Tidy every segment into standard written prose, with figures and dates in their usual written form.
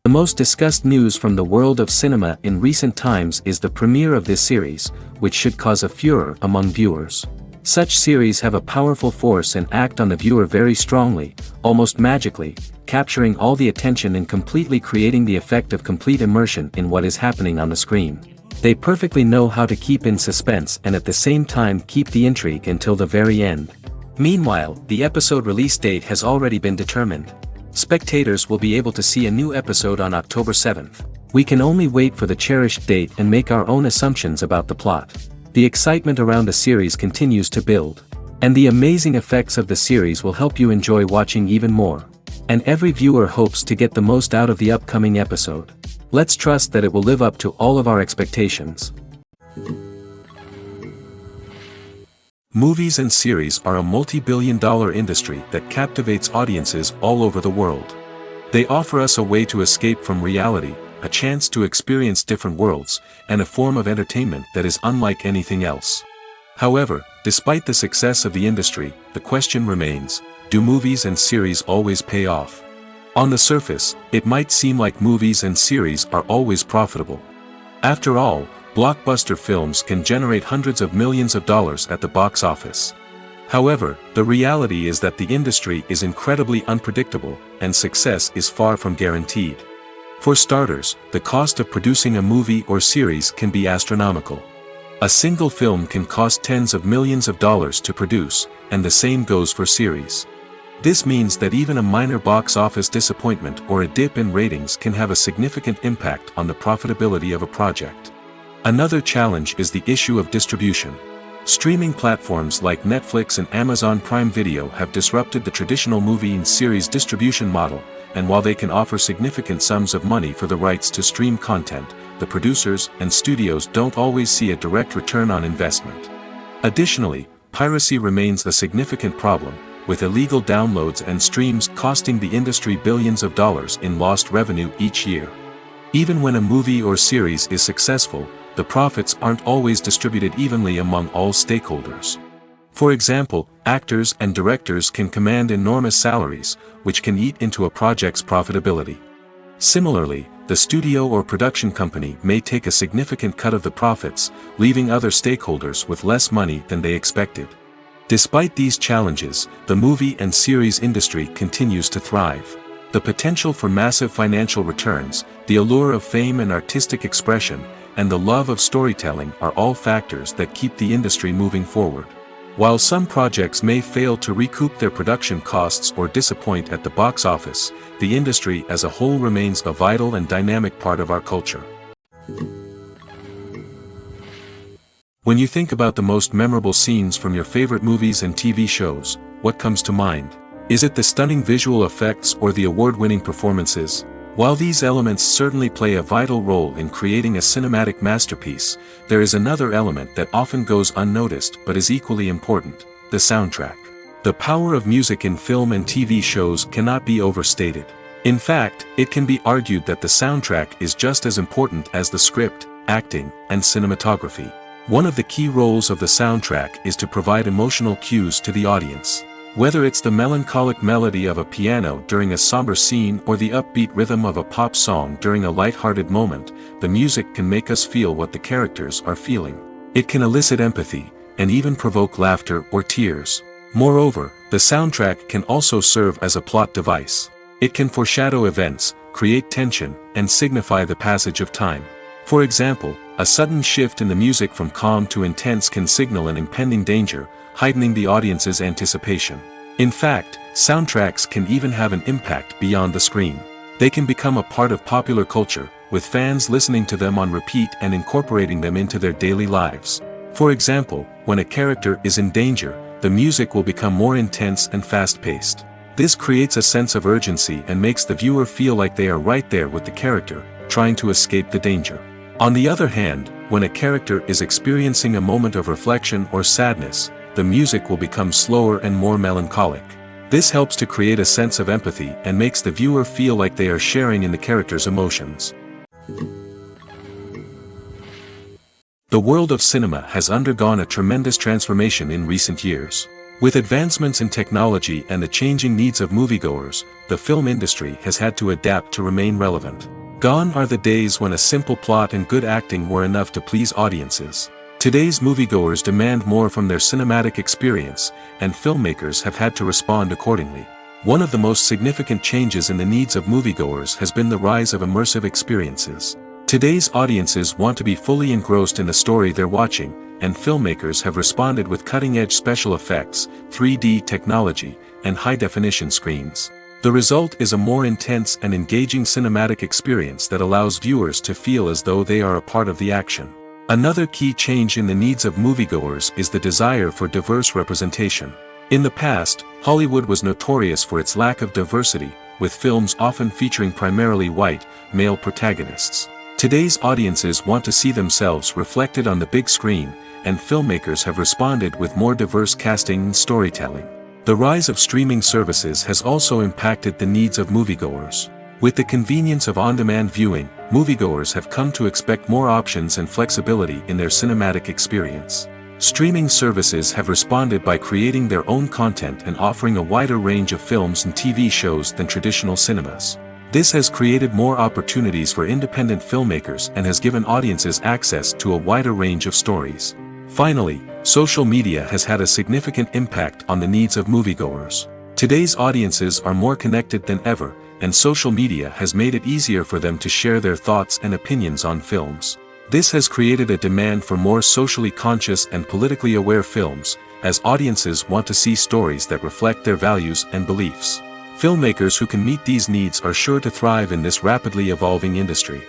The most discussed news from the world of cinema in recent times is the premiere of this series, which should cause a furor among viewers. Such series have a powerful force and act on the viewer very strongly, almost magically, capturing all the attention and completely creating the effect of complete immersion in what is happening on the screen. They perfectly know how to keep in suspense and at the same time keep the intrigue until the very end. Meanwhile, the episode release date has already been determined. Spectators will be able to see a new episode on October 7th. We can only wait for the cherished date and make our own assumptions about the plot. The excitement around the series continues to build. And the amazing effects of the series will help you enjoy watching even more. And every viewer hopes to get the most out of the upcoming episode. Let's trust that it will live up to all of our expectations. Movies and series are a multi-billion-dollar industry that captivates audiences all over the world. They offer us a way to escape from reality, a chance to experience different worlds, and a form of entertainment that is unlike anything else. However, despite the success of the industry, the question remains, do movies and series always pay off? On the surface, it might seem like movies and series are always profitable. After all, blockbuster films can generate hundreds of millions of dollars at the box office. However, the reality is that the industry is incredibly unpredictable, and success is far from guaranteed. For starters, the cost of producing a movie or series can be astronomical. A single film can cost tens of millions of dollars to produce, and the same goes for series. This means that even a minor box office disappointment or a dip in ratings can have a significant impact on the profitability of a project. Another challenge is the issue of distribution. Streaming platforms like Netflix and Amazon Prime Video have disrupted the traditional movie and series distribution model, and while they can offer significant sums of money for the rights to stream content, the producers and studios don't always see a direct return on investment. Additionally, piracy remains a significant problem, with illegal downloads and streams costing the industry billions of dollars in lost revenue each year. Even when a movie or series is successful, the profits aren't always distributed evenly among all stakeholders. For example, actors and directors can command enormous salaries, which can eat into a project's profitability. Similarly, the studio or production company may take a significant cut of the profits, leaving other stakeholders with less money than they expected. Despite these challenges, the movie and series industry continues to thrive. The potential for massive financial returns, the allure of fame and artistic expression, and the love of storytelling are all factors that keep the industry moving forward. While some projects may fail to recoup their production costs or disappoint at the box office, the industry as a whole remains a vital and dynamic part of our culture. When you think about the most memorable scenes from your favorite movies and TV shows, what comes to mind? Is it the stunning visual effects or the award-winning performances? While these elements certainly play a vital role in creating a cinematic masterpiece, there is another element that often goes unnoticed but is equally important: the soundtrack. The power of music in film and TV shows cannot be overstated. In fact, it can be argued that the soundtrack is just as important as the script, acting, and cinematography. One of the key roles of the soundtrack is to provide emotional cues to the audience. Whether it's the melancholic melody of a piano during a somber scene or the upbeat rhythm of a pop song during a light-hearted moment, the music can make us feel what the characters are feeling. It can elicit empathy, and even provoke laughter or tears. Moreover, the soundtrack can also serve as a plot device. It can foreshadow events, create tension, and signify the passage of time. For example, a sudden shift in the music from calm to intense can signal an impending danger, heightening the audience's anticipation. In fact, soundtracks can even have an impact beyond the screen. They can become a part of popular culture, with fans listening to them on repeat and incorporating them into their daily lives. For example, when a character is in danger, the music will become more intense and fast-paced. This creates a sense of urgency and makes the viewer feel like they are right there with the character, trying to escape the danger. On the other hand, when a character is experiencing a moment of reflection or sadness, the music will become slower and more melancholic. This helps to create a sense of empathy and makes the viewer feel like they are sharing in the character's emotions. The world of cinema has undergone a tremendous transformation in recent years. With advancements in technology and the changing needs of moviegoers, the film industry has had to adapt to remain relevant. Gone are the days when a simple plot and good acting were enough to please audiences. Today's moviegoers demand more from their cinematic experience, and filmmakers have had to respond accordingly. One of the most significant changes in the needs of moviegoers has been the rise of immersive experiences. Today's audiences want to be fully engrossed in the story they're watching, and filmmakers have responded with cutting-edge special effects, 3D technology, and high-definition screens. The result is a more intense and engaging cinematic experience that allows viewers to feel as though they are a part of the action. Another key change in the needs of moviegoers is the desire for diverse representation. In the past, Hollywood was notorious for its lack of diversity, with films often featuring primarily white, male protagonists. Today's audiences want to see themselves reflected on the big screen, and filmmakers have responded with more diverse casting and storytelling. The rise of streaming services has also impacted the needs of moviegoers. With the convenience of on-demand viewing, moviegoers have come to expect more options and flexibility in their cinematic experience. Streaming services have responded by creating their own content and offering a wider range of films and TV shows than traditional cinemas. This has created more opportunities for independent filmmakers and has given audiences access to a wider range of stories. Finally, social media has had a significant impact on the needs of moviegoers. Today's audiences are more connected than ever, and social media has made it easier for them to share their thoughts and opinions on films. This has created a demand for more socially conscious and politically aware films, as audiences want to see stories that reflect their values and beliefs. Filmmakers who can meet these needs are sure to thrive in this rapidly evolving industry.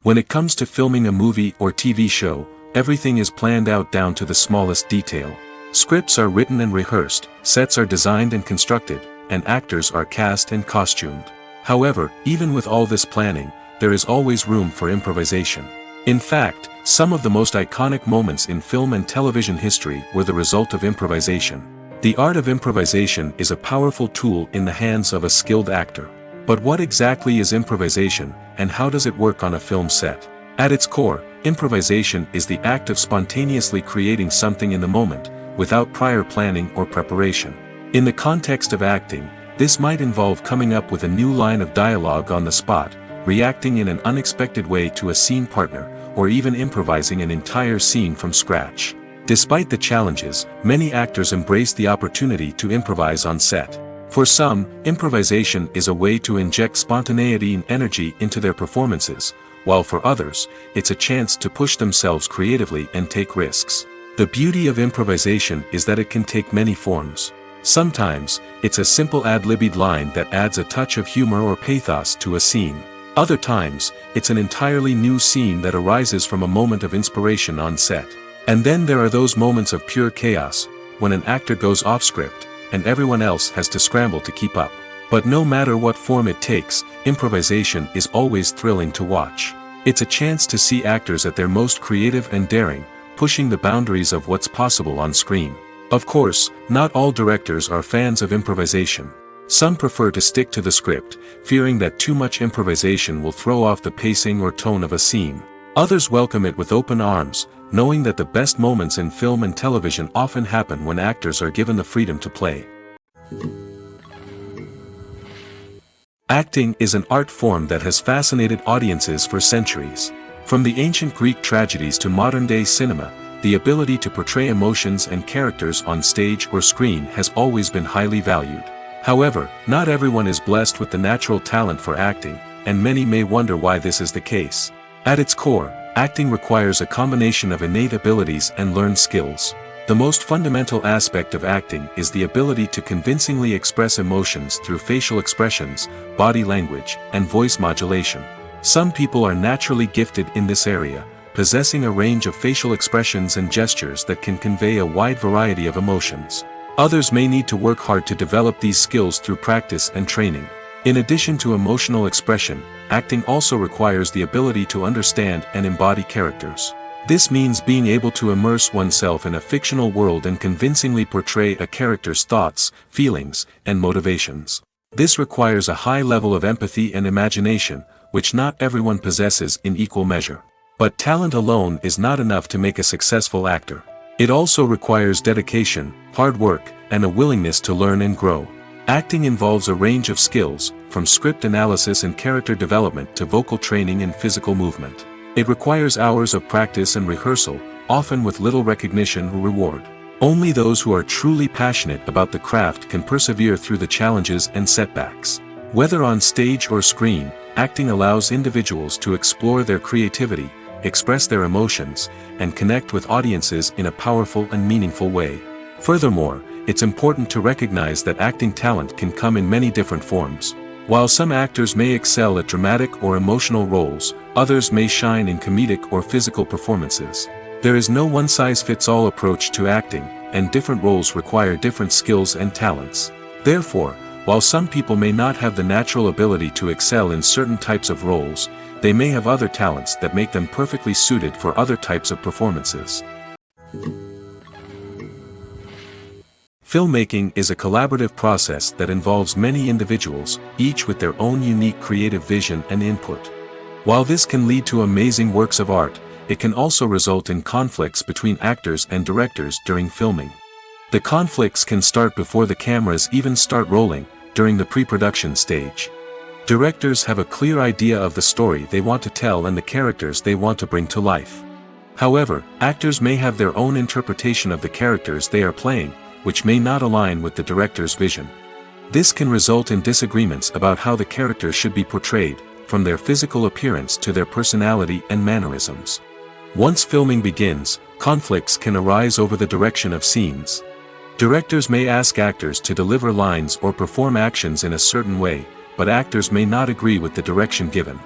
When it comes to filming a movie or TV show, everything is planned out down to the smallest detail. Scripts are written and rehearsed, sets are designed and constructed, and actors are cast and costumed. However, even with all this planning, there is always room for improvisation. In fact, some of the most iconic moments in film and television history were the result of improvisation. The art of improvisation is a powerful tool in the hands of a skilled actor. But what exactly is improvisation, and how does it work on a film set? At its core, improvisation is the act of spontaneously creating something in the moment, without prior planning or preparation. In the context of acting, this might involve coming up with a new line of dialogue on the spot, reacting in an unexpected way to a scene partner, or even improvising an entire scene from scratch. Despite the challenges, many actors embrace the opportunity to improvise on set. For some, improvisation is a way to inject spontaneity and energy into their performances, while for others, it's a chance to push themselves creatively and take risks. The beauty of improvisation is that it can take many forms. Sometimes, it's a simple ad-libbed line that adds a touch of humor or pathos to a scene. Other times, it's an entirely new scene that arises from a moment of inspiration on set. And then there are those moments of pure chaos, when an actor goes off script, and everyone else has to scramble to keep up. But no matter what form it takes, improvisation is always thrilling to watch. It's a chance to see actors at their most creative and daring, pushing the boundaries of what's possible on screen. Of course, not all directors are fans of improvisation. Some prefer to stick to the script, fearing that too much improvisation will throw off the pacing or tone of a scene. Others welcome it with open arms, knowing that the best moments in film and television often happen when actors are given the freedom to play. Acting is an art form that has fascinated audiences for centuries. From the ancient Greek tragedies to modern-day cinema, the ability to portray emotions and characters on stage or screen has always been highly valued. However, not everyone is blessed with the natural talent for acting, and many may wonder why this is the case. At its core, acting requires a combination of innate abilities and learned skills. The most fundamental aspect of acting is the ability to convincingly express emotions through facial expressions, body language, and voice modulation. Some people are naturally gifted in this area, possessing a range of facial expressions and gestures that can convey a wide variety of emotions. Others may need to work hard to develop these skills through practice and training. In addition to emotional expression, acting also requires the ability to understand and embody characters. This means being able to immerse oneself in a fictional world and convincingly portray a character's thoughts, feelings, and motivations. This requires a high level of empathy and imagination, which not everyone possesses in equal measure. But talent alone is not enough to make a successful actor. It also requires dedication, hard work, and a willingness to learn and grow. Acting involves a range of skills, from script analysis and character development to vocal training and physical movement. It requires hours of practice and rehearsal, often with little recognition or reward. Only those who are truly passionate about the craft can persevere through the challenges and setbacks. Whether on stage or screen, acting allows individuals to explore their creativity, express their emotions, and connect with audiences in a powerful and meaningful way. Furthermore, it's important to recognize that acting talent can come in many different forms. While some actors may excel at dramatic or emotional roles, others may shine in comedic or physical performances. There is no one-size-fits-all approach to acting, and different roles require different skills and talents. Therefore, while some people may not have the natural ability to excel in certain types of roles, they may have other talents that make them perfectly suited for other types of performances. Filmmaking is a collaborative process that involves many individuals, each with their own unique creative vision and input. While this can lead to amazing works of art, it can also result in conflicts between actors and directors during filming. The conflicts can start before the cameras even start rolling, during the pre-production stage. Directors have a clear idea of the story they want to tell and the characters they want to bring to life. However, actors may have their own interpretation of the characters they are playing, which may not align with the director's vision. This can result in disagreements about how the characters should be portrayed, from their physical appearance to their personality and mannerisms. Once filming begins, conflicts can arise over the direction of scenes. Directors may ask actors to deliver lines or perform actions in a certain way, but actors may not agree with the direction given.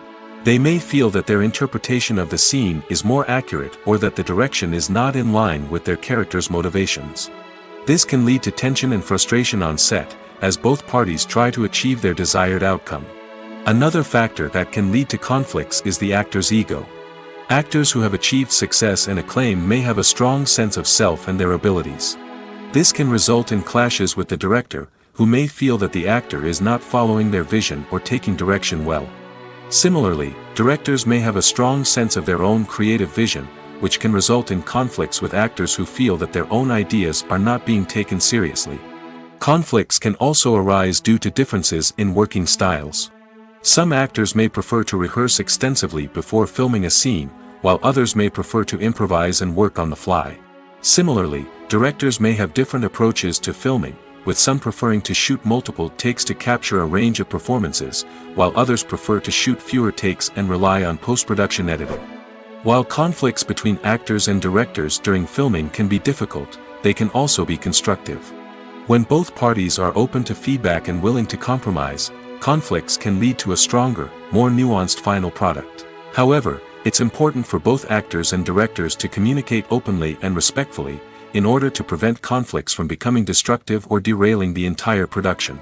They may feel that their interpretation of the scene is more accurate or that the direction is not in line with their character's motivations. This can lead to tension and frustration on set, as both parties try to achieve their desired outcome. Another factor that can lead to conflicts is the actor's ego. Actors who have achieved success and acclaim may have a strong sense of self and their abilities. This can result in clashes with the director, who may feel that the actor is not following their vision or taking direction well. Similarly, directors may have a strong sense of their own creative vision, which can result in conflicts with actors who feel that their own ideas are not being taken seriously. Conflicts can also arise due to differences in working styles. Some actors may prefer to rehearse extensively before filming a scene, while others may prefer to improvise and work on the fly. Similarly, directors may have different approaches to filming, with some preferring to shoot multiple takes to capture a range of performances, while others prefer to shoot fewer takes and rely on post-production editing. While conflicts between actors and directors during filming can be difficult, they can also be constructive. When both parties are open to feedback and willing to compromise, conflicts can lead to a stronger, more nuanced final product. However, it's important for both actors and directors to communicate openly and respectfully, in order to prevent conflicts from becoming destructive or derailing the entire production.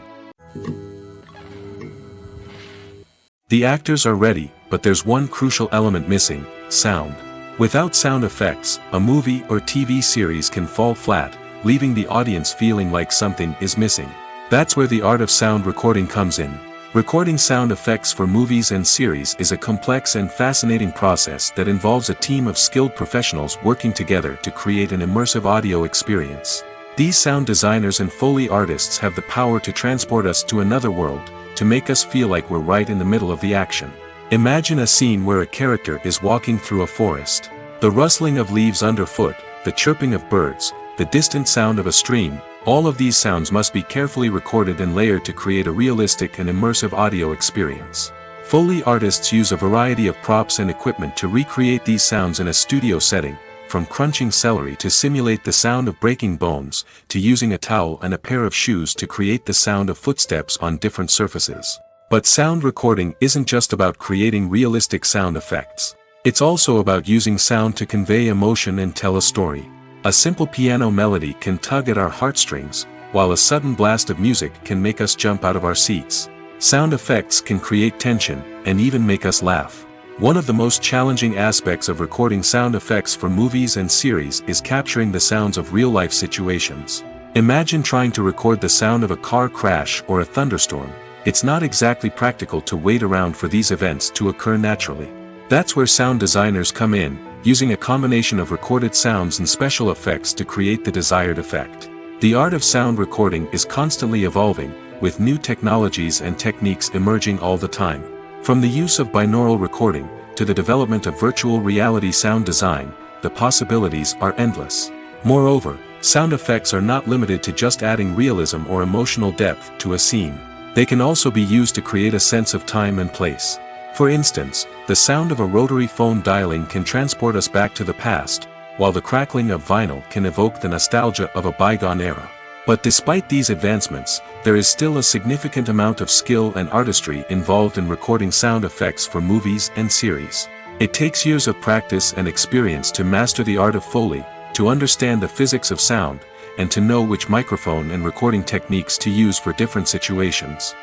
The actors are ready, but there's one crucial element missing: sound. Without sound effects, a movie or TV series can fall flat, leaving the audience feeling like something is missing. That's where the art of sound recording comes in. Recording sound effects for movies and series is a complex and fascinating process that involves a team of skilled professionals working together to create an immersive audio experience. These sound designers and Foley artists have the power to transport us to another world, to make us feel like we're right in the middle of the action. Imagine a scene where a character is walking through a forest. The rustling of leaves underfoot, the chirping of birds, the distant sound of a stream, All of these sounds must be carefully recorded and layered to create a realistic and immersive audio experience. Foley artists use a variety of props and equipment to recreate these sounds in a studio setting, from crunching celery to simulate the sound of breaking bones, to using a towel and a pair of shoes to create the sound of footsteps on different surfaces. But sound recording isn't just about creating realistic sound effects. It's also about using sound to convey emotion and tell a story. A simple piano melody can tug at our heartstrings, while a sudden blast of music can make us jump out of our seats. Sound effects can create tension, and even make us laugh. One of the most challenging aspects of recording sound effects for movies and series is capturing the sounds of real-life situations. Imagine trying to record the sound of a car crash or a thunderstorm. It's not exactly practical to wait around for these events to occur naturally. That's where sound designers come in, using a combination of recorded sounds and special effects to create the desired effect. The art of sound recording is constantly evolving, with new technologies and techniques emerging all the time. From the use of binaural recording, to the development of virtual reality sound design, the possibilities are endless. Moreover, sound effects are not limited to just adding realism or emotional depth to a scene. They can also be used to create a sense of time and place. For instance, the sound of a rotary phone dialing can transport us back to the past, while the crackling of vinyl can evoke the nostalgia of a bygone era. But despite these advancements, there is still a significant amount of skill and artistry involved in recording sound effects for movies and series. It takes years of practice and experience to master the art of Foley, to understand the physics of sound, and to know which microphone and recording techniques to use for different situations.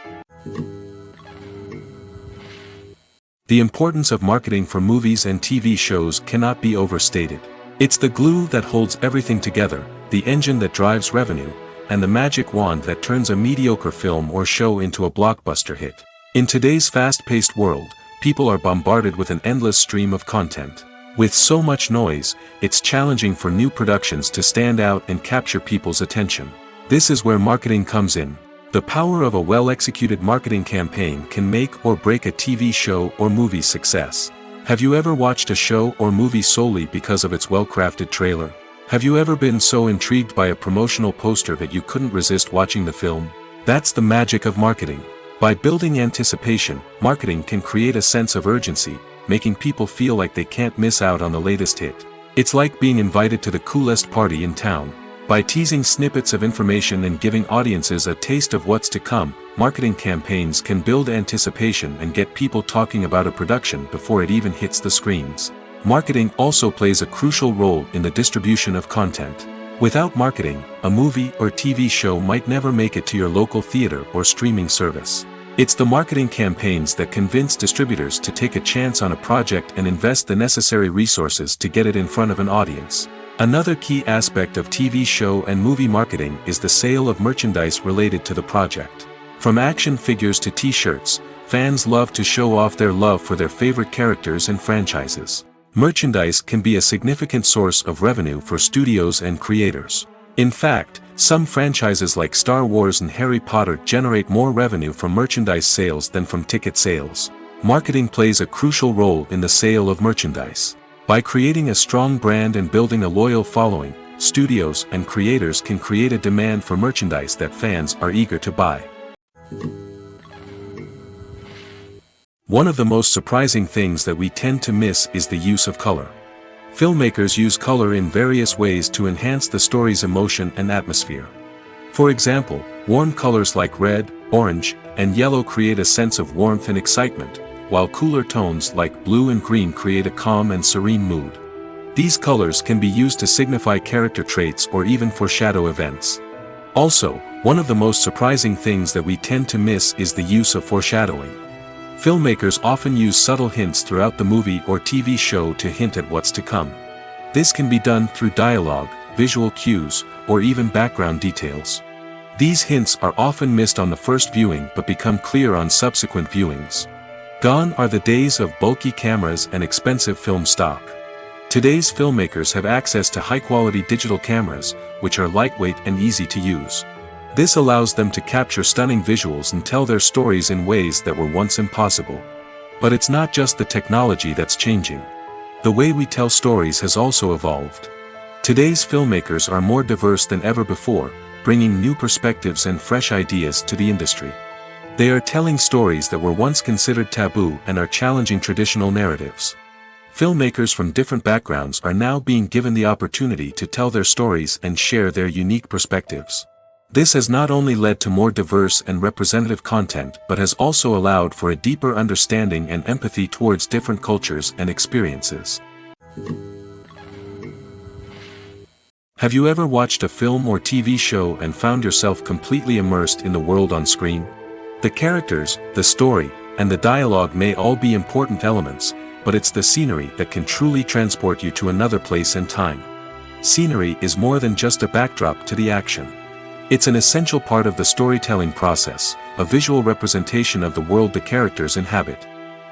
The importance of marketing for movies and TV shows cannot be overstated. It's the glue that holds everything together, the engine that drives revenue, and the magic wand that turns a mediocre film or show into a blockbuster hit. In today's fast-paced world, people are bombarded with an endless stream of content. With so much noise, it's challenging for new productions to stand out and capture people's attention. This is where marketing comes in. The power of a well-executed marketing campaign can make or break a TV show or movie's success. Have you ever watched a show or movie solely because of its well-crafted trailer? Have you ever been so intrigued by a promotional poster that you couldn't resist watching the film? That's the magic of marketing. By building anticipation, marketing can create a sense of urgency, making people feel like they can't miss out on the latest hit. It's like being invited to the coolest party in town. By teasing snippets of information and giving audiences a taste of what's to come, marketing campaigns can build anticipation and get people talking about a production before it even hits the screens. Marketing also plays a crucial role in the distribution of content. Without marketing, a movie or TV show might never make it to your local theater or streaming service. It's the marketing campaigns that convince distributors to take a chance on a project and invest the necessary resources to get it in front of an audience. Another key aspect of TV show and movie marketing is the sale of merchandise related to the project. From action figures to t-shirts, fans love to show off their love for their favorite characters and franchises. Merchandise can be a significant source of revenue for studios and creators. In fact, some franchises like Star Wars and Harry Potter generate more revenue from merchandise sales than from ticket sales. Marketing plays a crucial role in the sale of merchandise. By creating a strong brand and building a loyal following, studios and creators can create a demand for merchandise that fans are eager to buy. One of the most surprising things that we tend to miss is the use of color. Filmmakers use color in various ways to enhance the story's emotion and atmosphere. For example, warm colors like red, orange, and yellow create a sense of warmth and excitement, while cooler tones like blue and green create a calm and serene mood. These colors can be used to signify character traits or even foreshadow events. Also, one of the most surprising things that we tend to miss is the use of foreshadowing. Filmmakers often use subtle hints throughout the movie or TV show to hint at what's to come. This can be done through dialogue, visual cues, or even background details. These hints are often missed on the first viewing but become clear on subsequent viewings. Gone are the days of bulky cameras and expensive film stock. Today's filmmakers have access to high-quality digital cameras, which are lightweight and easy to use. This allows them to capture stunning visuals and tell their stories in ways that were once impossible. But it's not just the technology that's changing. The way we tell stories has also evolved. Today's filmmakers are more diverse than ever before, bringing new perspectives and fresh ideas to the industry. They are telling stories that were once considered taboo and are challenging traditional narratives. Filmmakers from different backgrounds are now being given the opportunity to tell their stories and share their unique perspectives. This has not only led to more diverse and representative content but has also allowed for a deeper understanding and empathy towards different cultures and experiences. Have you ever watched a film or TV show and found yourself completely immersed in the world on screen? The characters, the story, and the dialogue may all be important elements, but it's the scenery that can truly transport you to another place and time. Scenery is more than just a backdrop to the action. It's an essential part of the storytelling process, a visual representation of the world the characters inhabit.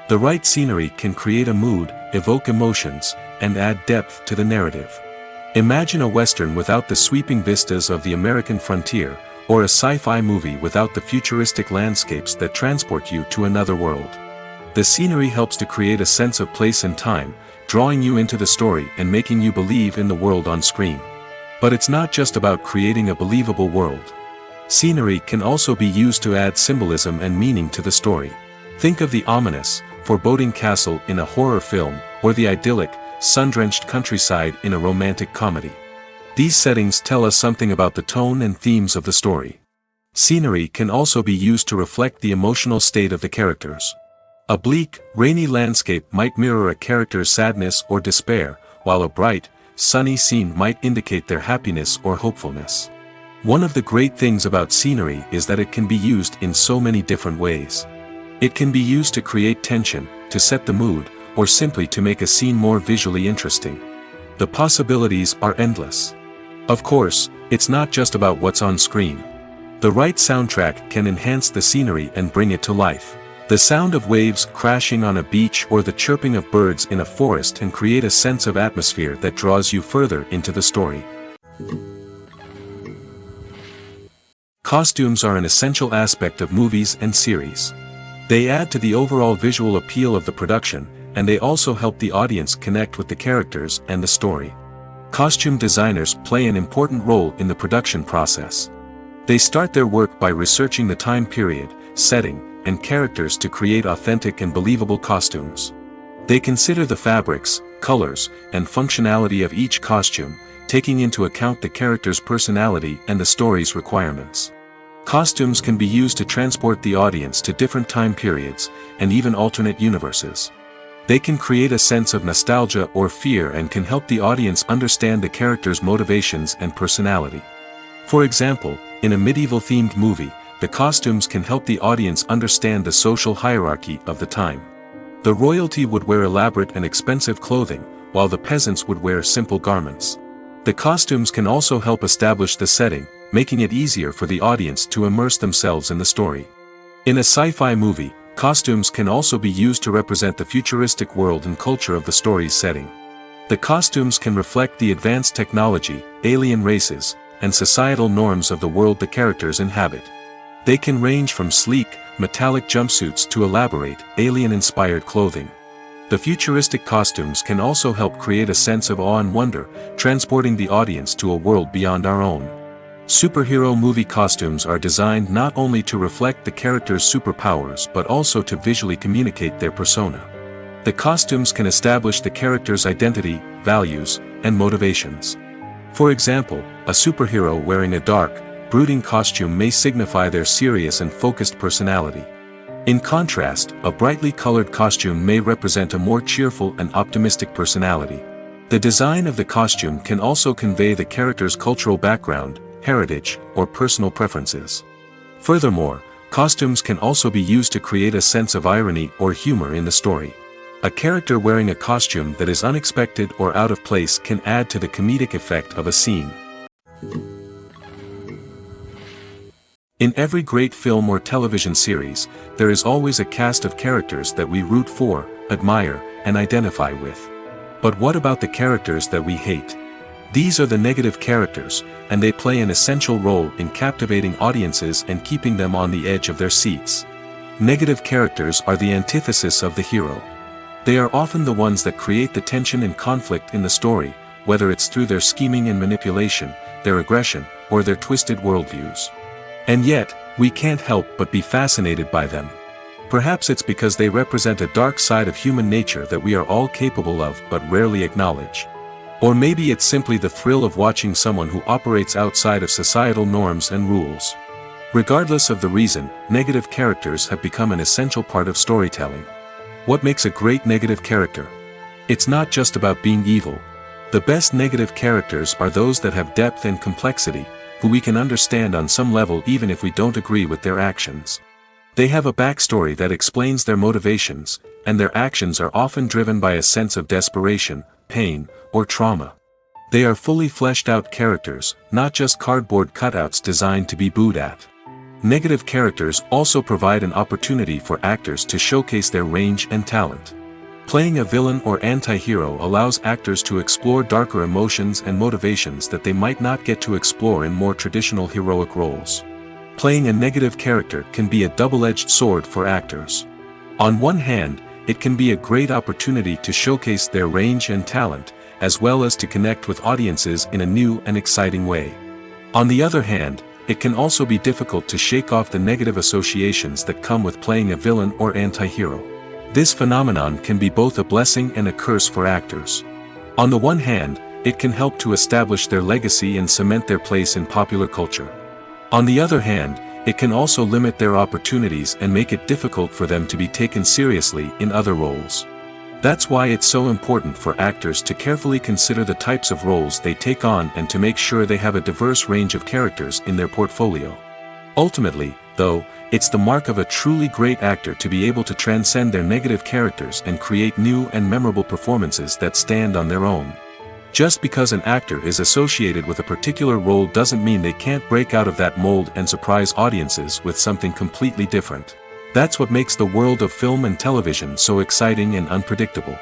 The right scenery can create a mood, evoke emotions, and add depth to the narrative. Imagine a Western without the sweeping vistas of the American frontier, or a sci-fi movie without the futuristic landscapes that transport you to another world. The scenery helps to create a sense of place and time, drawing you into the story and making you believe in the world on screen. But it's not just about creating a believable world. Scenery can also be used to add symbolism and meaning to the story. Think of the ominous, foreboding castle in a horror film, or the idyllic, sun-drenched countryside in a romantic comedy. These settings tell us something about the tone and themes of the story. Scenery can also be used to reflect the emotional state of the characters. A bleak, rainy landscape might mirror a character's sadness or despair, while a bright, sunny scene might indicate their happiness or hopefulness. One of the great things about scenery is that it can be used in so many different ways. It can be used to create tension, to set the mood, or simply to make a scene more visually interesting. The possibilities are endless. Of course, it's not just about what's on screen. The right soundtrack can enhance the scenery and bring it to life. The sound of waves crashing on a beach or the chirping of birds in a forest can create a sense of atmosphere that draws you further into the story. Costumes are an essential aspect of movies and series. They add to the overall visual appeal of the production, and they also help the audience connect with the characters and the story. Costume designers play an important role in the production process. They start their work by researching the time period, setting, and characters to create authentic and believable costumes. They consider the fabrics, colors, and functionality of each costume, taking into account the character's personality and the story's requirements. Costumes can be used to transport the audience to different time periods, and even alternate universes. They can create a sense of nostalgia or fear and can help the audience understand the character's motivations and personality. For example, in a medieval-themed movie, the costumes can help the audience understand the social hierarchy of the time. The royalty would wear elaborate and expensive clothing, while the peasants would wear simple garments. The costumes can also help establish the setting, making it easier for the audience to immerse themselves in the story. In a sci-fi movie, costumes can also be used to represent the futuristic world and culture of the story's setting. The costumes can reflect the advanced technology, alien races, and societal norms of the world the characters inhabit. They can range from sleek, metallic jumpsuits to elaborate, alien-inspired clothing. The futuristic costumes can also help create a sense of awe and wonder, transporting the audience to a world beyond our own. Superhero movie costumes are designed not only to reflect the character's superpowers but also to visually communicate their persona. The costumes can establish the character's identity, values, and motivations. For example, a superhero wearing a dark, brooding costume may signify their serious and focused personality. In contrast, a brightly colored costume may represent a more cheerful and optimistic personality. The design of the costume can also convey the character's cultural background, heritage, or personal preferences. Furthermore, costumes can also be used to create a sense of irony or humor in the story. A character wearing a costume that is unexpected or out of place can add to the comedic effect of a scene. In every great film or television series, there is always a cast of characters that we root for, admire, and identify with. But what about the characters that we hate? These are the negative characters, and they play an essential role in captivating audiences and keeping them on the edge of their seats. Negative characters are the antithesis of the hero. They are often the ones that create the tension and conflict in the story, whether it's through their scheming and manipulation, their aggression, or their twisted worldviews. And yet, we can't help but be fascinated by them. Perhaps it's because they represent a dark side of human nature that we are all capable of but rarely acknowledge. Or maybe it's simply the thrill of watching someone who operates outside of societal norms and rules. Regardless of the reason, negative characters have become an essential part of storytelling. What makes a great negative character? It's not just about being evil. The best negative characters are those that have depth and complexity, who we can understand on some level even if we don't agree with their actions. They have a backstory that explains their motivations, and their actions are often driven by a sense of desperation, pain, or trauma. They are fully fleshed out characters, not just cardboard cutouts designed to be booed at. Negative characters also provide an opportunity for actors to showcase their range and talent. Playing a villain or anti-hero allows actors to explore darker emotions and motivations that they might not get to explore in more traditional heroic roles. Playing a negative character can be a double-edged sword for actors. On one hand, it can be a great opportunity to showcase their range and talent, as well as to connect with audiences in a new and exciting way. On the other hand, it can also be difficult to shake off the negative associations that come with playing a villain or anti-hero. This phenomenon can be both a blessing and a curse for actors. On the one hand, it can help to establish their legacy and cement their place in popular culture. On the other hand, it can also limit their opportunities and make it difficult for them to be taken seriously in other roles. That's why it's so important for actors to carefully consider the types of roles they take on and to make sure they have a diverse range of characters in their portfolio. Ultimately, though, it's the mark of a truly great actor to be able to transcend their negative characters and create new and memorable performances that stand on their own. Just because an actor is associated with a particular role doesn't mean they can't break out of that mold and surprise audiences with something completely different. That's what makes the world of film and television so exciting and unpredictable.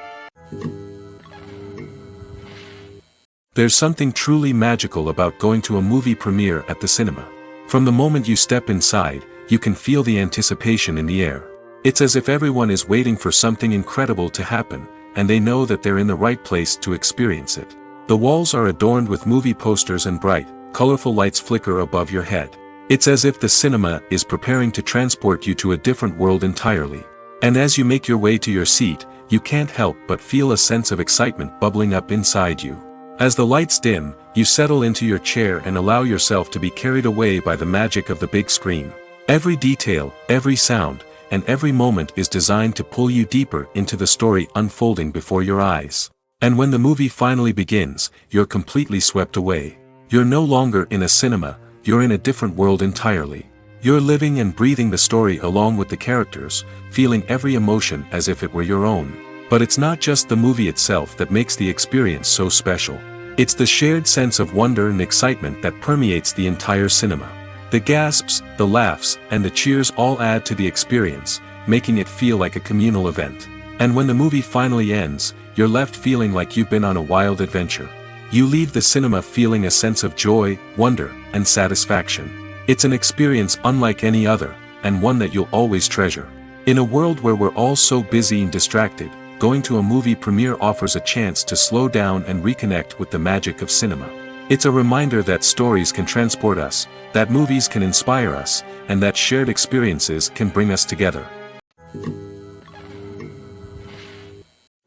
There's something truly magical about going to a movie premiere at the cinema. From the moment you step inside, you can feel the anticipation in the air. It's as if everyone is waiting for something incredible to happen, and they know that they're in the right place to experience it. The walls are adorned with movie posters and bright, colorful lights flicker above your head. It's as if the cinema is preparing to transport you to a different world entirely. And as you make your way to your seat, you can't help but feel a sense of excitement bubbling up inside you. As the lights dim, you settle into your chair and allow yourself to be carried away by the magic of the big screen. Every detail, every sound, and every moment is designed to pull you deeper into the story unfolding before your eyes. And when the movie finally begins, you're completely swept away. You're no longer in a cinema, you're in a different world entirely. You're living and breathing the story along with the characters, feeling every emotion as if it were your own. But it's not just the movie itself that makes the experience so special. It's the shared sense of wonder and excitement that permeates the entire cinema. The gasps, the laughs, and the cheers all add to the experience, making it feel like a communal event. And when the movie finally ends, you're left feeling like you've been on a wild adventure. You leave the cinema feeling a sense of joy, wonder, and satisfaction. It's an experience unlike any other, and one that you'll always treasure. In a world where we're all so busy and distracted, going to a movie premiere offers a chance to slow down and reconnect with the magic of cinema. It's a reminder that stories can transport us, that movies can inspire us, and that shared experiences can bring us together.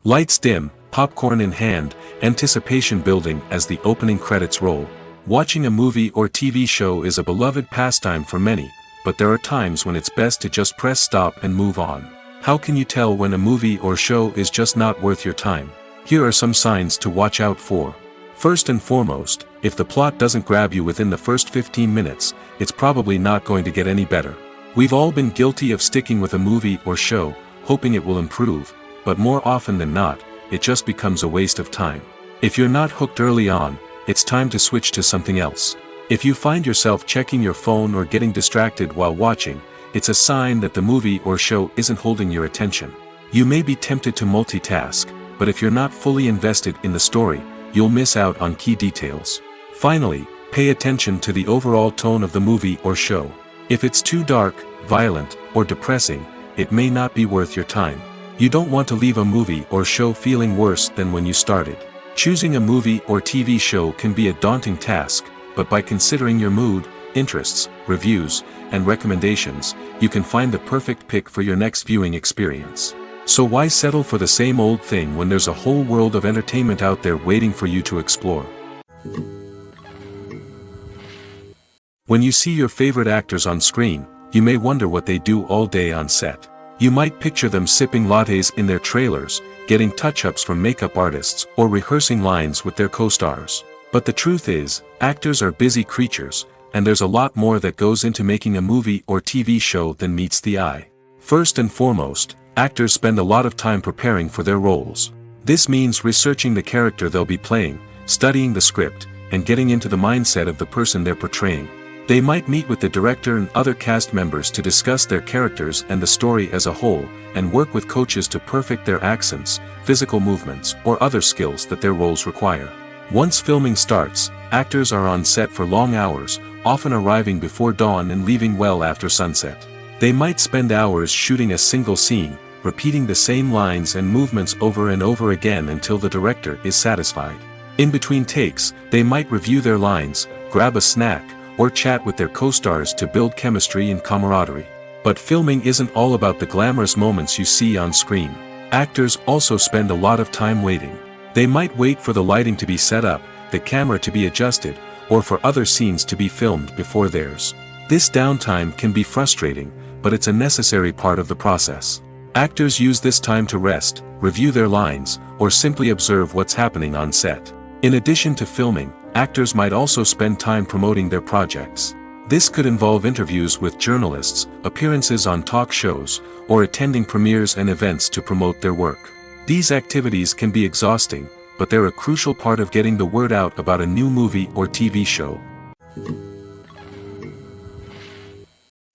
Lights dim, popcorn in hand, anticipation building as the opening credits roll. Watching a movie or TV show is a beloved pastime for many, but there are times when it's best to just press stop and move on. How can you tell when a movie or show is just not worth your time? Here are some signs to watch out for. First and foremost, if the plot doesn't grab you within the first 15 minutes, it's probably not going to get any better. We've all been guilty of sticking with a movie or show, hoping it will improve, but more often than not, it just becomes a waste of time. If you're not hooked early on, it's time to switch to something else. If you find yourself checking your phone or getting distracted while watching, it's a sign that the movie or show isn't holding your attention. You may be tempted to multitask, but if you're not fully invested in the story, you'll miss out on key details. Finally, pay attention to the overall tone of the movie or show. If it's too dark, violent, or depressing, it may not be worth your time. You don't want to leave a movie or show feeling worse than when you started. Choosing a movie or TV show can be a daunting task, but by considering your mood, interests, reviews, and recommendations, you can find the perfect pick for your next viewing experience. So why settle for the same old thing when there's a whole world of entertainment out there waiting for you to explore? When you see your favorite actors on screen, you may wonder what they do all day on set. You might picture them sipping lattes in their trailers, getting touch-ups from makeup artists, or rehearsing lines with their co-stars. But the truth is, actors are busy creatures, and there's a lot more that goes into making a movie or TV show than meets the eye. First and foremost, actors spend a lot of time preparing for their roles. This means researching the character they'll be playing, studying the script, and getting into the mindset of the person they're portraying. They might meet with the director and other cast members to discuss their characters and the story as a whole, and work with coaches to perfect their accents, physical movements, or other skills that their roles require. Once filming starts, actors are on set for long hours, often arriving before dawn and leaving well after sunset. They might spend hours shooting a single scene, repeating the same lines and movements over and over again until the director is satisfied. In between takes, they might review their lines, grab a snack, or chat with their co-stars to build chemistry and camaraderie. But filming isn't all about the glamorous moments you see on screen. Actors also spend a lot of time waiting. They might wait for the lighting to be set up, the camera to be adjusted, or for other scenes to be filmed before theirs. This downtime can be frustrating, but it's a necessary part of the process. Actors use this time to rest, review their lines, or simply observe what's happening on set. In addition to filming, actors might also spend time promoting their projects. This could involve interviews with journalists, appearances on talk shows, or attending premieres and events to promote their work. These activities can be exhausting, but they're a crucial part of getting the word out about a new movie or TV show.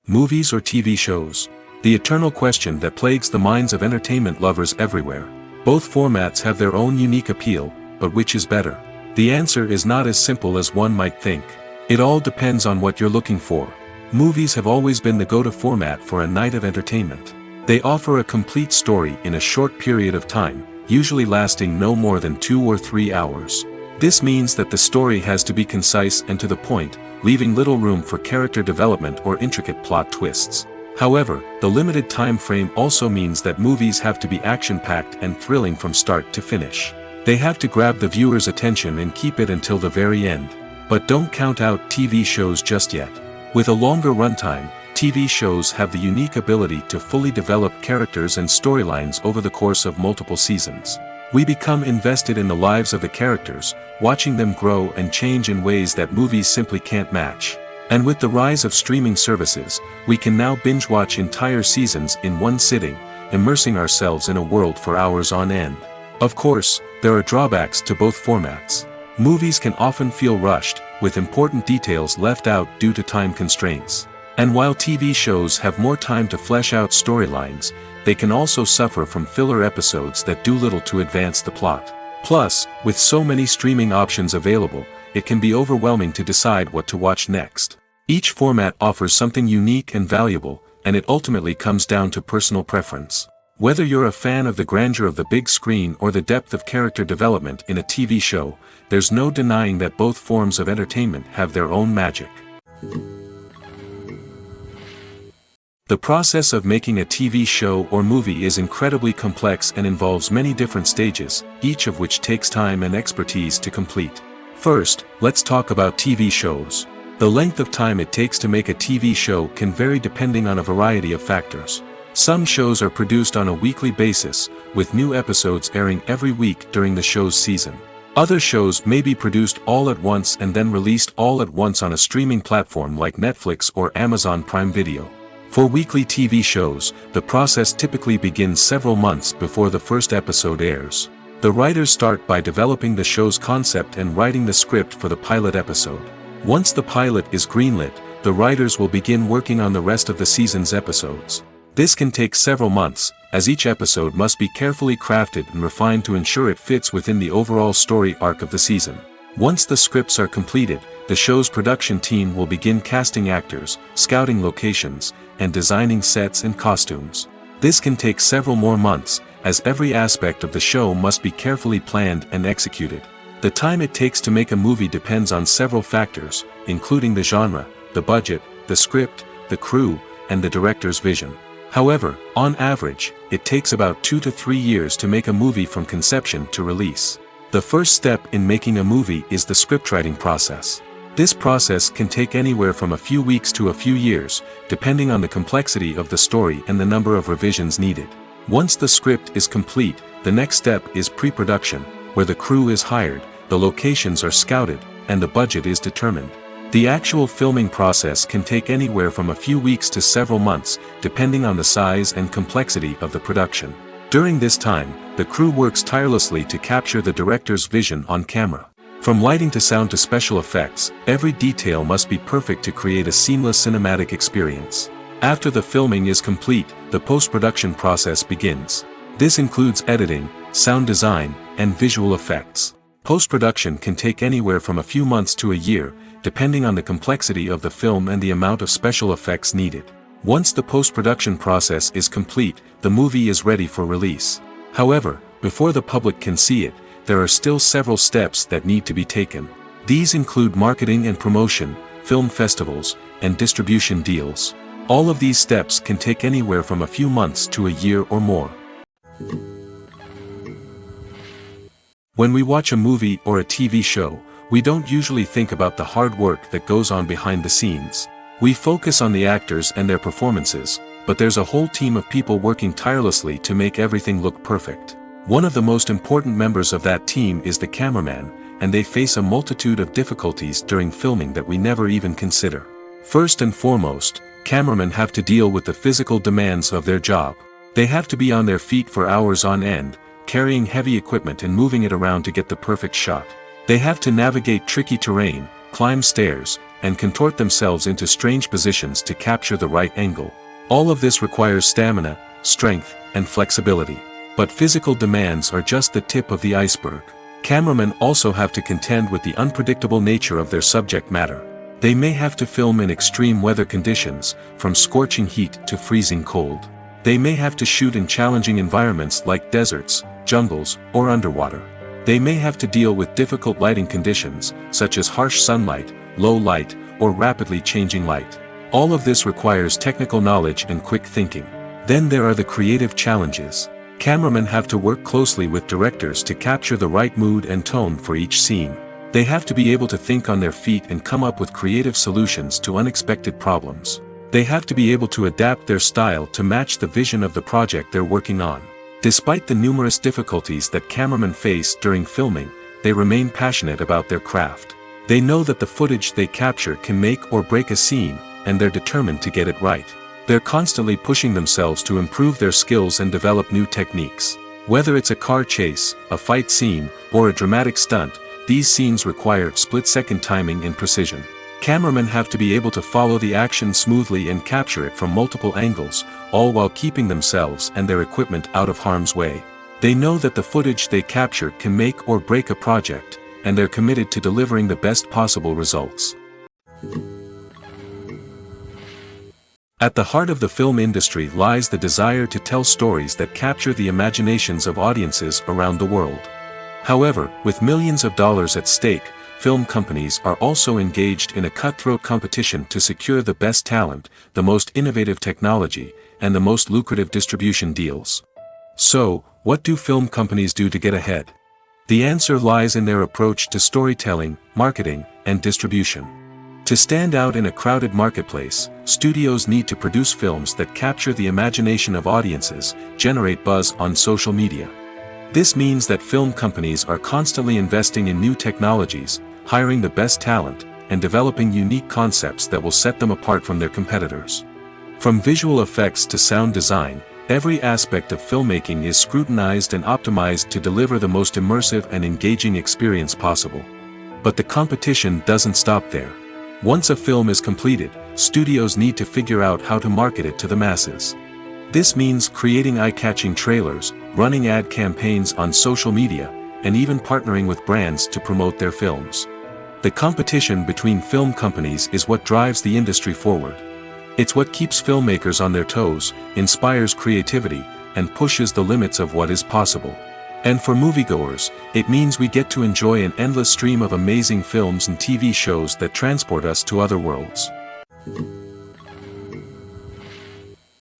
Movies or TV shows? The eternal question that plagues the minds of entertainment lovers everywhere. Both formats have their own unique appeal, but which is better? The answer is not as simple as one might think. It all depends on what you're looking for. Movies have always been the go-to format for a night of entertainment. They offer a complete story in a short period of time, usually lasting no more than 2 or 3 hours. This means that the story has to be concise and to the point, leaving little room for character development or intricate plot twists. However, the limited time frame also means that movies have to be action-packed and thrilling from start to finish. They have to grab the viewer's attention and keep it until the very end. But don't count out TV shows just yet. With a longer runtime, TV shows have the unique ability to fully develop characters and storylines over the course of multiple seasons. We become invested in the lives of the characters, watching them grow and change in ways that movies simply can't match. And with the rise of streaming services, we can now binge-watch entire seasons in one sitting, immersing ourselves in a world for hours on end. Of course, there are drawbacks to both formats. Movies can often feel rushed, with important details left out due to time constraints. And while TV shows have more time to flesh out storylines, they can also suffer from filler episodes that do little to advance the plot. Plus, with so many streaming options available, it can be overwhelming to decide what to watch next. Each format offers something unique and valuable, and it ultimately comes down to personal preference. Whether you're a fan of the grandeur of the big screen or the depth of character development in a TV show, there's no denying that both forms of entertainment have their own magic. The process of making a TV show or movie is incredibly complex and involves many different stages, each of which takes time and expertise to complete. First, let's talk about TV shows. The length of time it takes to make a TV show can vary depending on a variety of factors. Some shows are produced on a weekly basis, with new episodes airing every week during the show's season. Other shows may be produced all at once and then released all at once on a streaming platform like Netflix or Amazon Prime Video. For weekly TV shows, the process typically begins several months before the first episode airs. The writers start by developing the show's concept and writing the script for the pilot episode. Once the pilot is greenlit, the writers will begin working on the rest of the season's episodes. This can take several months, as each episode must be carefully crafted and refined to ensure it fits within the overall story arc of the season. Once the scripts are completed, the show's production team will begin casting actors, scouting locations, and designing sets and costumes. This can take several more months, as every aspect of the show must be carefully planned and executed. The time it takes to make a movie depends on several factors, including the genre, the budget, the script, the crew, and the director's vision. However, on average, it takes about 2 to 3 years to make a movie from conception to release. The first step in making a movie is the scriptwriting process. This process can take anywhere from a few weeks to a few years, depending on the complexity of the story and the number of revisions needed. Once the script is complete, the next step is pre-production, where the crew is hired, the locations are scouted, and the budget is determined. The actual filming process can take anywhere from a few weeks to several months, depending on the size and complexity of the production. During this time, the crew works tirelessly to capture the director's vision on camera. From lighting to sound to special effects, every detail must be perfect to create a seamless cinematic experience. After the filming is complete, the post-production process begins. This includes editing, sound design, and visual effects. Post-production can take anywhere from a few months to a year, depending on the complexity of the film and the amount of special effects needed. Once the post-production process is complete, the movie is ready for release. However, before the public can see it, there are still several steps that need to be taken. These include marketing and promotion, film festivals, and distribution deals. All of these steps can take anywhere from a few months to a year or more. When we watch a movie or a TV show, we don't usually think about the hard work that goes on behind the scenes. We focus on the actors and their performances, but there's a whole team of people working tirelessly to make everything look perfect. One of the most important members of that team is the cameraman, and they face a multitude of difficulties during filming that we never even consider. First and foremost, cameramen have to deal with the physical demands of their job. They have to be on their feet for hours on end, carrying heavy equipment and moving it around to get the perfect shot. They have to navigate tricky terrain, climb stairs, and contort themselves into strange positions to capture the right angle. All of this requires stamina, strength, and flexibility. But physical demands are just the tip of the iceberg. Cameramen also have to contend with the unpredictable nature of their subject matter. They may have to film in extreme weather conditions, from scorching heat to freezing cold. They may have to shoot in challenging environments like deserts, jungles, or underwater. They may have to deal with difficult lighting conditions, such as harsh sunlight, low light, or rapidly changing light. All of this requires technical knowledge and quick thinking. Then there are the creative challenges. Cameramen have to work closely with directors to capture the right mood and tone for each scene. They have to be able to think on their feet and come up with creative solutions to unexpected problems. They have to be able to adapt their style to match the vision of the project they're working on. Despite the numerous difficulties that cameramen face during filming, they remain passionate about their craft. They know that the footage they capture can make or break a scene, and they're determined to get it right. They're constantly pushing themselves to improve their skills and develop new techniques. Whether it's a car chase, a fight scene, or a dramatic stunt, these scenes require split-second timing and precision. Cameramen have to be able to follow the action smoothly and capture it from multiple angles, all while keeping themselves and their equipment out of harm's way. They know that the footage they capture can make or break a project, and they're committed to delivering the best possible results. At the heart of the film industry lies the desire to tell stories that capture the imaginations of audiences around the world. However, with millions of dollars at stake, film companies are also engaged in a cutthroat competition to secure the best talent, the most innovative technology, and the most lucrative distribution deals. So, what do film companies do to get ahead? The answer lies in their approach to storytelling, marketing, and distribution. To stand out in a crowded marketplace, studios need to produce films that capture the imagination of audiences, generate buzz on social media. This means that film companies are constantly investing in new technologies, hiring the best talent, and developing unique concepts that will set them apart from their competitors. From visual effects to sound design, every aspect of filmmaking is scrutinized and optimized to deliver the most immersive and engaging experience possible. But the competition doesn't stop there. Once a film is completed, studios need to figure out how to market it to the masses. This means creating eye-catching trailers, running ad campaigns on social media, and even partnering with brands to promote their films. The competition between film companies is what drives the industry forward. It's what keeps filmmakers on their toes, inspires creativity, and pushes the limits of what is possible. And for moviegoers, it means we get to enjoy an endless stream of amazing films and TV shows that transport us to other worlds.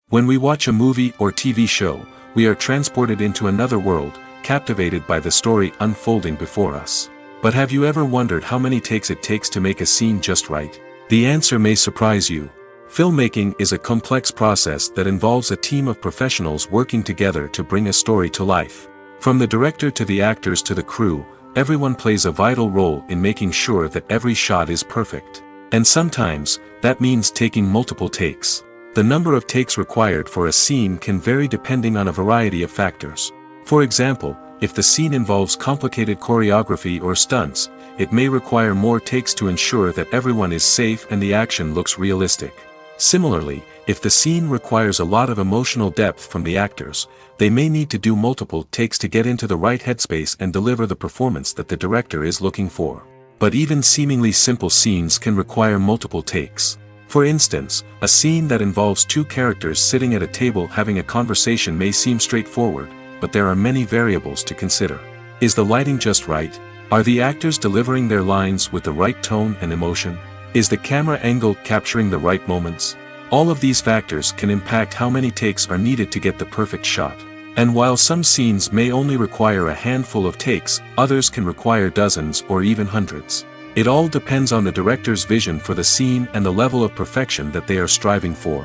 When we watch a movie or TV show, we are transported into another world, captivated by the story unfolding before us. But have you ever wondered how many takes it takes to make a scene just right? The answer may surprise you. Filmmaking is a complex process that involves a team of professionals working together to bring a story to life. From the director to the actors to the crew, everyone plays a vital role in making sure that every shot is perfect. And sometimes, that means taking multiple takes. The number of takes required for a scene can vary depending on a variety of factors. For example, if the scene involves complicated choreography or stunts, it may require more takes to ensure that everyone is safe and the action looks realistic. Similarly, if the scene requires a lot of emotional depth from the actors, they may need to do multiple takes to get into the right headspace and deliver the performance that the director is looking for. But even seemingly simple scenes can require multiple takes. For instance, a scene that involves two characters sitting at a table having a conversation may seem straightforward, but there are many variables to consider. Is the lighting just right? Are the actors delivering their lines with the right tone and emotion? Is the camera angle capturing the right moments? All of these factors can impact how many takes are needed to get the perfect shot. And while some scenes may only require a handful of takes, others can require dozens or even hundreds. It all depends on the director's vision for the scene and the level of perfection that they are striving for.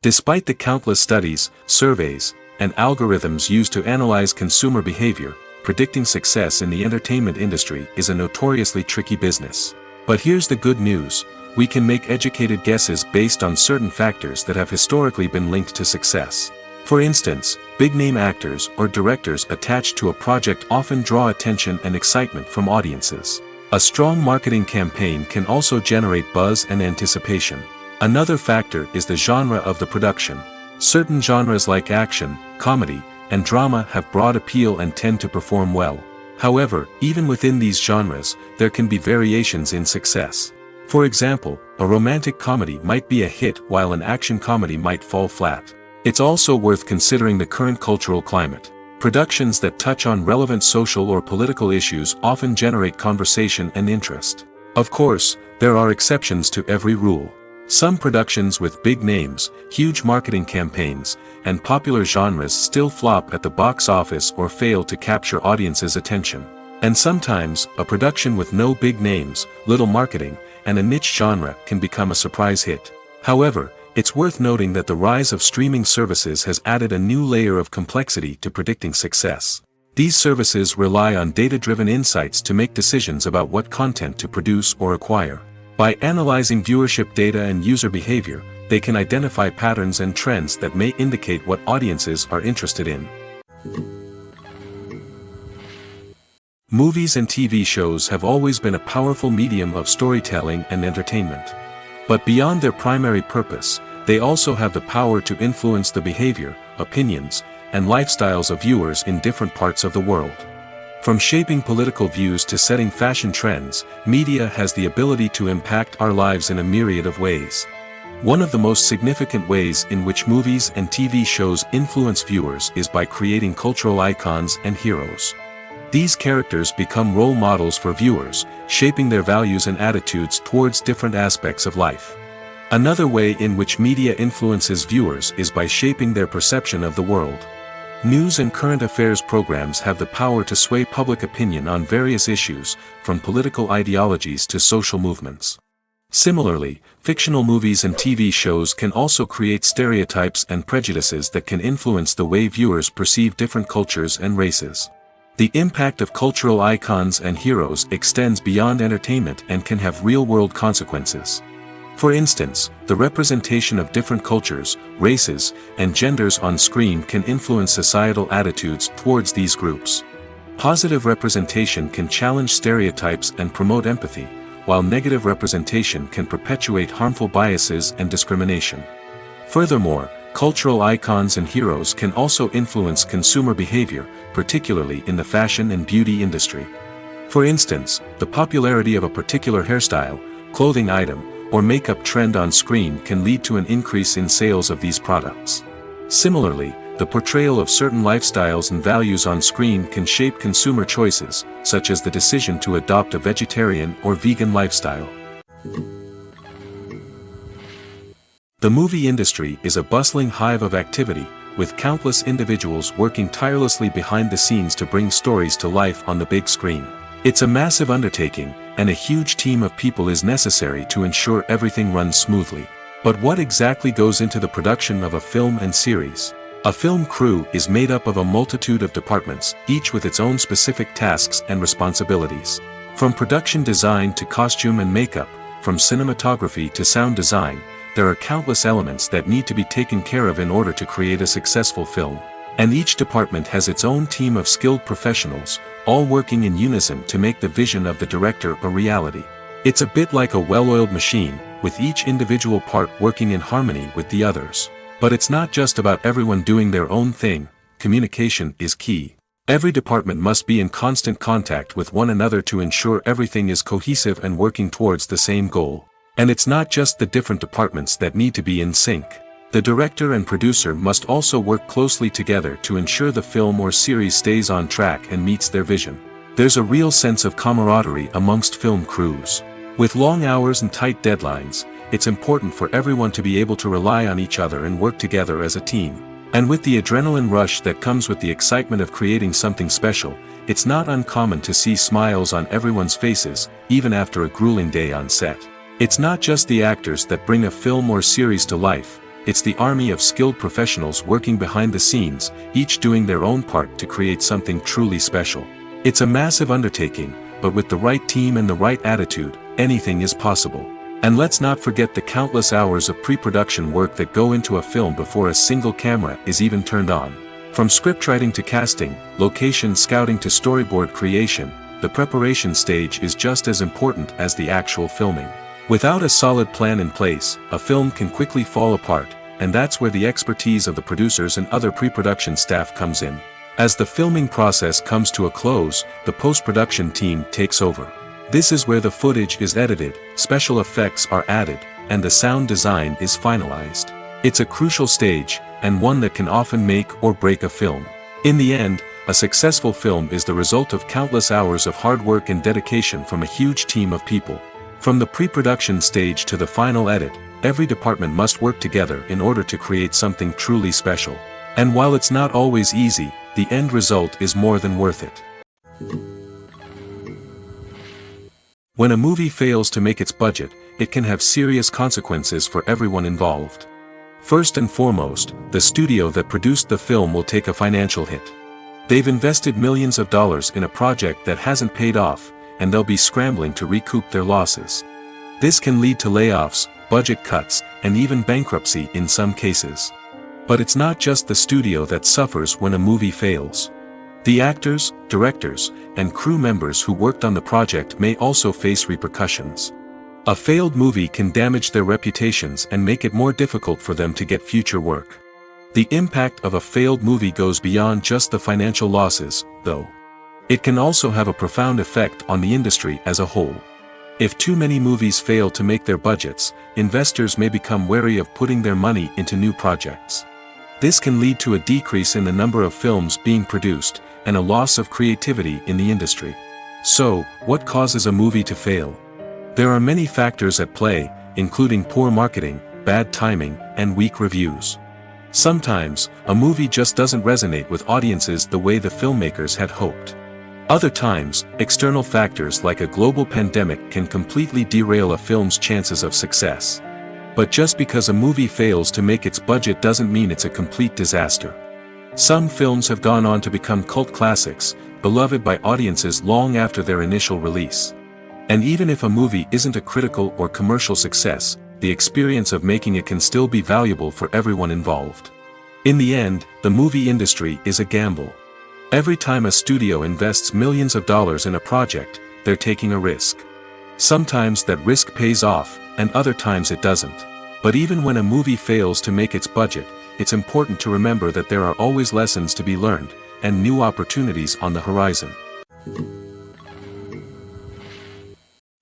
Despite the countless studies, surveys, and algorithms used to analyze consumer behavior, predicting success in the entertainment industry is a notoriously tricky business. But here's the good news: we can make educated guesses based on certain factors that have historically been linked to success. For instance, big-name actors or directors attached to a project often draw attention and excitement from audiences. A strong marketing campaign can also generate buzz and anticipation. Another factor is the genre of the production. Certain genres like action, comedy, and drama have broad appeal and tend to perform well. However, even within these genres, there can be variations in success. For example, a romantic comedy might be a hit while an action comedy might fall flat. It's also worth considering the current cultural climate. Productions that touch on relevant social or political issues often generate conversation and interest. Of course, there are exceptions to every rule. Some productions with big names, huge marketing campaigns, and popular genres still flop at the box office or fail to capture audiences' attention. And sometimes, a production with no big names, little marketing, and a niche genre can become a surprise hit. However, it's worth noting that the rise of streaming services has added a new layer of complexity to predicting success. These services rely on data-driven insights to make decisions about what content to produce or acquire. By analyzing viewership data and user behavior, they can identify patterns and trends that may indicate what audiences are interested in. Movies and TV shows have always been a powerful medium of storytelling and entertainment. But beyond their primary purpose, they also have the power to influence the behavior, opinions, and lifestyles of viewers in different parts of the world. From shaping political views to setting fashion trends, media has the ability to impact our lives in a myriad of ways. One of the most significant ways in which movies and TV shows influence viewers is by creating cultural icons and heroes. These characters become role models for viewers, shaping their values and attitudes towards different aspects of life. Another way in which media influences viewers is by shaping their perception of the world. News and current affairs programs have the power to sway public opinion on various issues, from political ideologies to social movements. Similarly, fictional movies and TV shows can also create stereotypes and prejudices that can influence the way viewers perceive different cultures and races. The impact of cultural icons and heroes extends beyond entertainment and can have real-world consequences. For instance, the representation of different cultures, races, and genders on screen can influence societal attitudes towards these groups. Positive representation can challenge stereotypes and promote empathy, while negative representation can perpetuate harmful biases and discrimination. Furthermore, cultural icons and heroes can also influence consumer behavior, particularly in the fashion and beauty industry. For instance, the popularity of a particular hairstyle, clothing item, or makeup trend on screen can lead to an increase in sales of these products. Similarly, the portrayal of certain lifestyles and values on screen can shape consumer choices, such as the decision to adopt a vegetarian or vegan lifestyle. The movie industry is a bustling hive of activity, with countless individuals working tirelessly behind the scenes to bring stories to life on the big screen. It's a massive undertaking, and a huge team of people is necessary to ensure everything runs smoothly. But what exactly goes into the production of a film and series? A film crew is made up of a multitude of departments, each with its own specific tasks and responsibilities. From production design to costume and makeup, from cinematography to sound design, there are countless elements that need to be taken care of in order to create a successful film. And each department has its own team of skilled professionals, all working in unison to make the vision of the director a reality. It's a bit like a well-oiled machine, with each individual part working in harmony with the others. But it's not just about everyone doing their own thing. Communication is key. Every department must be in constant contact with one another to ensure everything is cohesive and working towards the same goal. And it's not just the different departments that need to be in sync. The director and producer must also work closely together to ensure the film or series stays on track and meets their vision. There's a real sense of camaraderie amongst film crews. With long hours and tight deadlines, it's important for everyone to be able to rely on each other and work together as a team. And with the adrenaline rush that comes with the excitement of creating something special, it's not uncommon to see smiles on everyone's faces, even after a grueling day on set. It's not just the actors that bring a film or series to life, it's the army of skilled professionals working behind the scenes, each doing their own part to create something truly special. It's a massive undertaking, but with the right team and the right attitude, anything is possible. And let's not forget the countless hours of pre-production work that go into a film before a single camera is even turned on. From scriptwriting to casting, location scouting to storyboard creation, the preparation stage is just as important as the actual filming. Without a solid plan in place, a film can quickly fall apart, and that's where the expertise of the producers and other pre-production staff comes in. As the filming process comes to a close, the post-production team takes over. This is where the footage is edited, special effects are added, and the sound design is finalized. It's a crucial stage, and one that can often make or break a film. In the end, a successful film is the result of countless hours of hard work and dedication from a huge team of people. From the pre-production stage to the final edit, every department must work together in order to create something truly special. And while it's not always easy, the end result is more than worth it. When a movie fails to make its budget, it can have serious consequences for everyone involved. First and foremost, the studio that produced the film will take a financial hit. They've invested millions of dollars in a project that hasn't paid off, and they'll be scrambling to recoup their losses. This can lead to layoffs, budget cuts, and even bankruptcy in some cases. But it's not just the studio that suffers when a movie fails. The actors, directors, and crew members who worked on the project may also face repercussions. A failed movie can damage their reputations and make it more difficult for them to get future work. The impact of a failed movie goes beyond just the financial losses, though. It can also have a profound effect on the industry as a whole. If too many movies fail to make their budgets, investors may become wary of putting their money into new projects. This can lead to a decrease in the number of films being produced, and a loss of creativity in the industry. So, what causes a movie to fail? There are many factors at play, including poor marketing, bad timing, and weak reviews. Sometimes, a movie just doesn't resonate with audiences the way the filmmakers had hoped. Other times, external factors like a global pandemic can completely derail a film's chances of success. But just because a movie fails to make its budget doesn't mean it's a complete disaster. Some films have gone on to become cult classics, beloved by audiences long after their initial release. And even if a movie isn't a critical or commercial success, the experience of making it can still be valuable for everyone involved. In the end, the movie industry is a gamble. Every time a studio invests millions of dollars in a project, they're taking a risk. Sometimes that risk pays off, and other times it doesn't. But even when a movie fails to make its budget, it's important to remember that there are always lessons to be learned, and new opportunities on the horizon.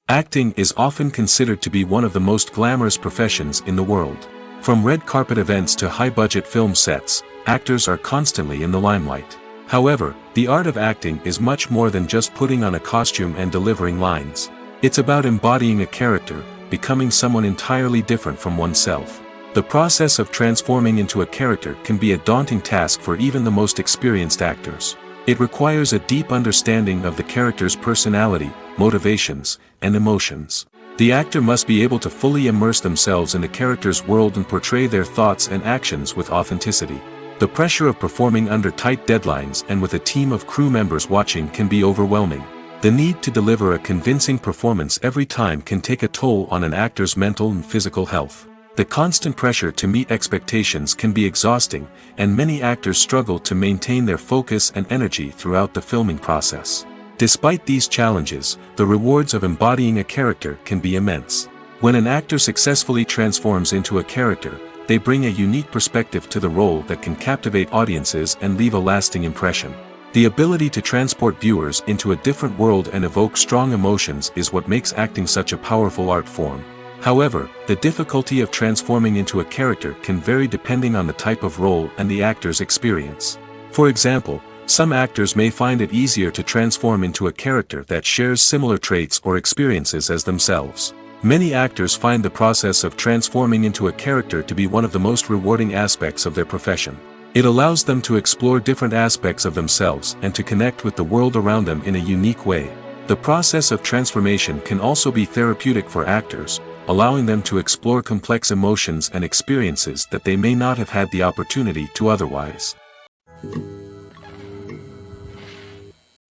Acting is often considered to be one of the most glamorous professions in the world. From red carpet events to high-budget film sets, actors are constantly in the limelight. However, the art of acting is much more than just putting on a costume and delivering lines. It's about embodying a character, becoming someone entirely different from oneself. The process of transforming into a character can be a daunting task for even the most experienced actors. It requires a deep understanding of the character's personality, motivations, and emotions. The actor must be able to fully immerse themselves in the character's world and portray their thoughts and actions with authenticity. The pressure of performing under tight deadlines and with a team of crew members watching can be overwhelming. The need to deliver a convincing performance every time can take a toll on an actor's mental and physical health. The constant pressure to meet expectations can be exhausting, and many actors struggle to maintain their focus and energy throughout the filming process. Despite these challenges, the rewards of embodying a character can be immense. When an actor successfully transforms into a character, they bring a unique perspective to the role that can captivate audiences and leave a lasting impression. The ability to transport viewers into a different world and evoke strong emotions is what makes acting such a powerful art form. However, the difficulty of transforming into a character can vary depending on the type of role and the actor's experience. For example, some actors may find it easier to transform into a character that shares similar traits or experiences as themselves. Many actors find the process of transforming into a character to be one of the most rewarding aspects of their profession. It allows them to explore different aspects of themselves and to connect with the world around them in a unique way. The process of transformation can also be therapeutic for actors, allowing them to explore complex emotions and experiences that they may not have had the opportunity to otherwise.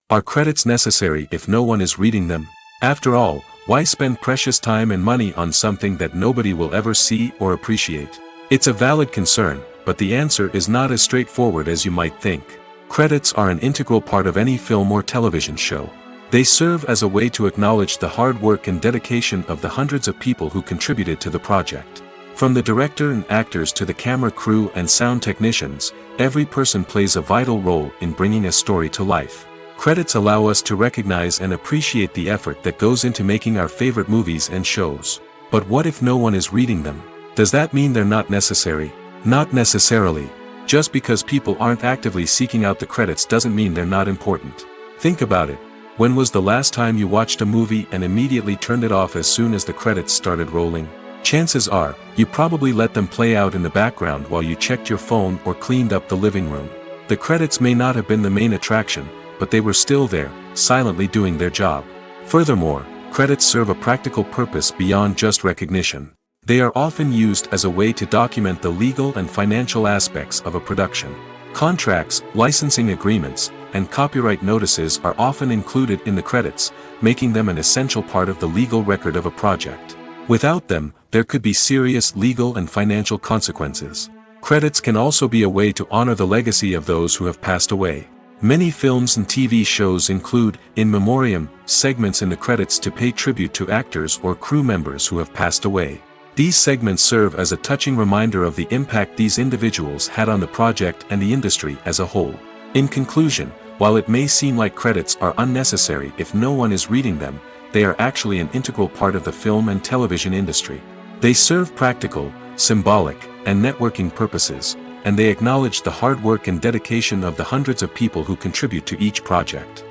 Are credits necessary if no one is reading them? After all, why spend precious time and money on something that nobody will ever see or appreciate? It's a valid concern, but the answer is not as straightforward as you might think. Credits are an integral part of any film or television show. They serve as a way to acknowledge the hard work and dedication of the hundreds of people who contributed to the project. From the director and actors to the camera crew and sound technicians, every person plays a vital role in bringing a story to life. Credits allow us to recognize and appreciate the effort that goes into making our favorite movies and shows. But what if no one is reading them? Does that mean they're not necessary? Not necessarily. Just because people aren't actively seeking out the credits doesn't mean they're not important. Think about it. When was the last time you watched a movie and immediately turned it off as soon as the credits started rolling? Chances are, you probably let them play out in the background while you checked your phone or cleaned up the living room. The credits may not have been the main attraction, but they were still there, silently doing their job. Furthermore, credits serve a practical purpose beyond just recognition. They are often used as a way to document the legal and financial aspects of a production. Contracts, licensing agreements, and copyright notices are often included in the credits, making them an essential part of the legal record of a project. Without them, there could be serious legal and financial consequences. Credits can also be a way to honor the legacy of those who have passed away. Many films and TV shows include, in memoriam, segments in the credits to pay tribute to actors or crew members who have passed away. These segments serve as a touching reminder of the impact these individuals had on the project and the industry as a whole. In conclusion, while it may seem like credits are unnecessary if no one is reading them, they are actually an integral part of the film and television industry. They serve practical, symbolic, and networking purposes, and they acknowledge the hard work and dedication of the hundreds of people who contribute to each project.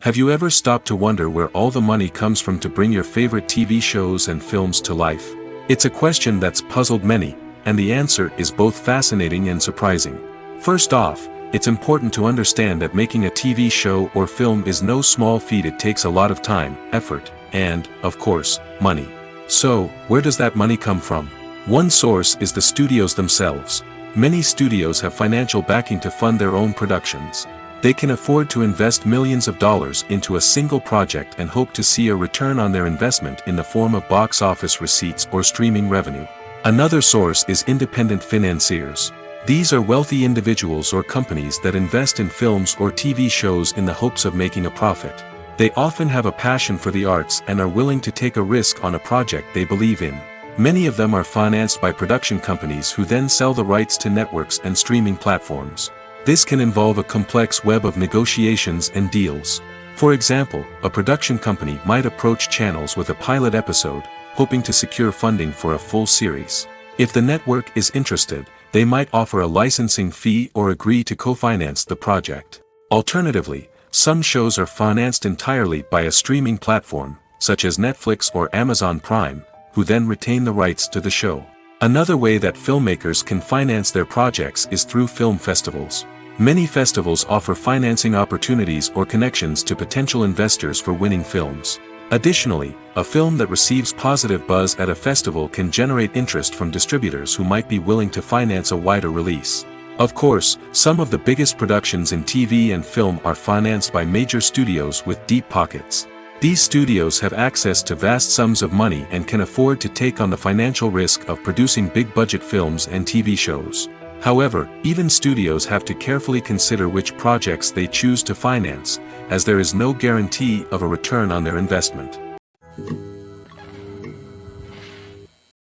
Have you ever stopped to wonder where all the money comes from to bring your favorite TV shows and films to life? It's a question that's puzzled many, and the answer is both fascinating and surprising. First off, it's important to understand that making a TV show or film is no small feat. It takes a lot of time, effort, and, of course, money. So, where does that money come from? One source is the studios themselves. Many studios have financial backing to fund their own productions. They can afford to invest millions of dollars into a single project and hope to see a return on their investment in the form of box office receipts or streaming revenue. Another source is independent financiers. These are wealthy individuals or companies that invest in films or TV shows in the hopes of making a profit. They often have a passion for the arts and are willing to take a risk on a project they believe in. Many of them are financed by production companies who then sell the rights to networks and streaming platforms. This can involve a complex web of negotiations and deals. For example, a production company might approach channels with a pilot episode, hoping to secure funding for a full series. If the network is interested, they might offer a licensing fee or agree to co-finance the project. Alternatively, some shows are financed entirely by a streaming platform, such as Netflix or Amazon Prime, who then retain the rights to the show. Another way that filmmakers can finance their projects is through film festivals. Many festivals offer financing opportunities or connections to potential investors for winning films. Additionally, a film that receives positive buzz at a festival can generate interest from distributors who might be willing to finance a wider release. Of course, some of the biggest productions in TV and film are financed by major studios with deep pockets. These studios have access to vast sums of money and can afford to take on the financial risk of producing big-budget films and TV shows. However, even studios have to carefully consider which projects they choose to finance, as there is no guarantee of a return on their investment.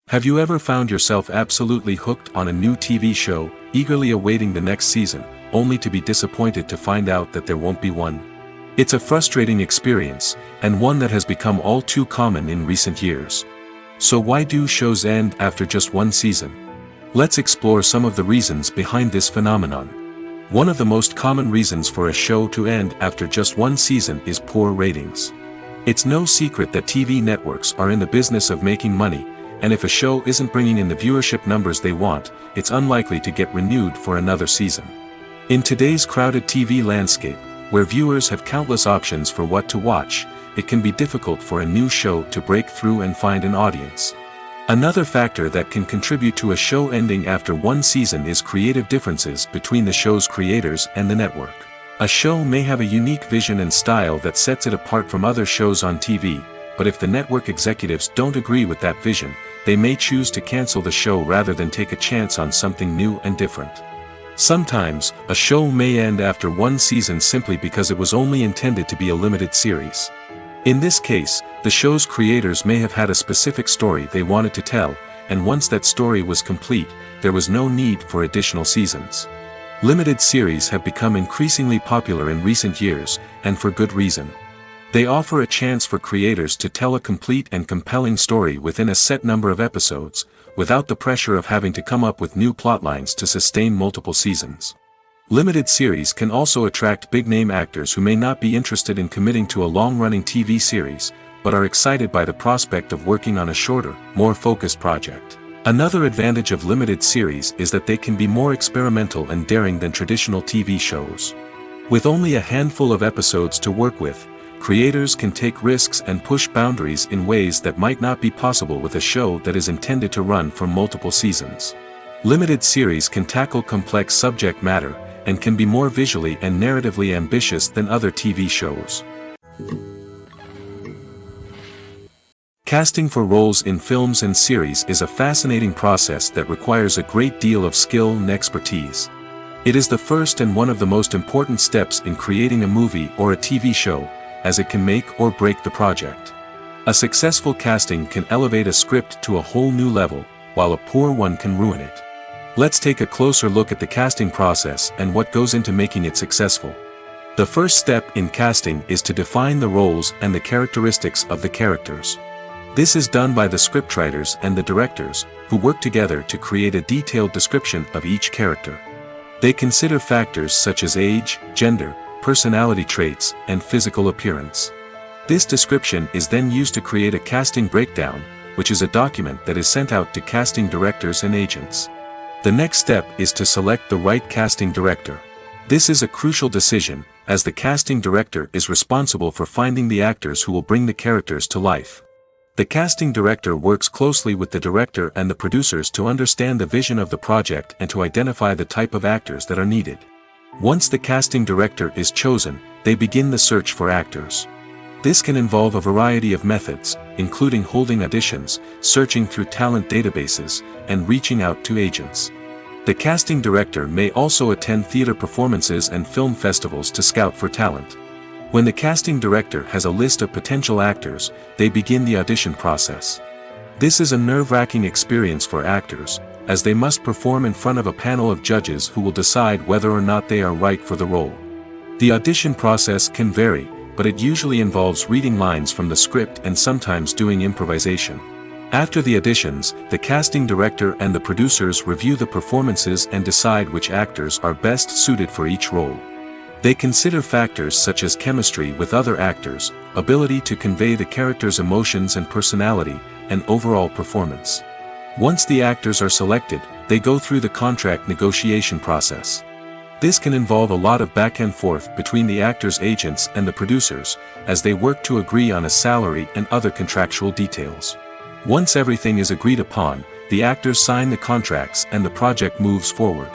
Have you ever found yourself absolutely hooked on a new TV show, eagerly awaiting the next season, only to be disappointed to find out that there won't be one? It's a frustrating experience, and one that has become all too common in recent years. So why do shows end after just one season? Let's explore some of the reasons behind this phenomenon. One of the most common reasons for a show to end after just one season is poor ratings. It's no secret that TV networks are in the business of making money, and if a show isn't bringing in the viewership numbers they want, it's unlikely to get renewed for another season. In today's crowded TV landscape, where viewers have countless options for what to watch, it can be difficult for a new show to break through and find an audience. Another factor that can contribute to a show ending after one season is creative differences between the show's creators and the network. A show may have a unique vision and style that sets it apart from other shows on TV, but if the network executives don't agree with that vision, they may choose to cancel the show rather than take a chance on something new and different. Sometimes, a show may end after one season simply because it was only intended to be a limited series. In this case, the show's creators may have had a specific story they wanted to tell, and once that story was complete, there was no need for additional seasons. Limited series have become increasingly popular in recent years, and for good reason. They offer a chance for creators to tell a complete and compelling story within a set number of episodes, without the pressure of having to come up with new plotlines to sustain multiple seasons. Limited series can also attract big-name actors who may not be interested in committing to a long-running TV series, but are excited by the prospect of working on a shorter, more focused project. Another advantage of limited series is that they can be more experimental and daring than traditional TV shows. With only a handful of episodes to work with, creators can take risks and push boundaries in ways that might not be possible with a show that is intended to run for multiple seasons. Limited series can tackle complex subject matter, and can be more visually and narratively ambitious than other TV shows. Casting for roles in films and series is a fascinating process that requires a great deal of skill and expertise. It is the first and one of the most important steps in creating a movie or a TV show, as it can make or break the project. A successful casting can elevate a script to a whole new level, while a poor one can ruin it. Let's take a closer look at the casting process and what goes into making it successful. The first step in casting is to define the roles and the characteristics of the characters. This is done by the scriptwriters and the directors, who work together to create a detailed description of each character. They consider factors such as age, gender, personality traits, and physical appearance. This description is then used to create a casting breakdown, which is a document that is sent out to casting directors and agents. The next step is to select the right casting director. This is a crucial decision, as the casting director is responsible for finding the actors who will bring the characters to life. The casting director works closely with the director and the producers to understand the vision of the project and to identify the type of actors that are needed. Once the casting director is chosen, they begin the search for actors. This can involve a variety of methods, including holding auditions, searching through talent databases, and reaching out to agents. The casting director may also attend theater performances and film festivals to scout for talent. When the casting director has a list of potential actors, they begin the audition process. This is a nerve-wracking experience for actors, as they must perform in front of a panel of judges who will decide whether or not they are right for the role. The audition process can vary, but it usually involves reading lines from the script and sometimes doing improvisation. After the auditions, the casting director and the producers review the performances and decide which actors are best suited for each role. They consider factors such as chemistry with other actors, ability to convey the character's emotions and personality, and overall performance. Once the actors are selected, they go through the contract negotiation process. This can involve a lot of back and forth between the actors' agents and the producers, as they work to agree on a salary and other contractual details. Once everything is agreed upon, the actors sign the contracts and the project moves forward.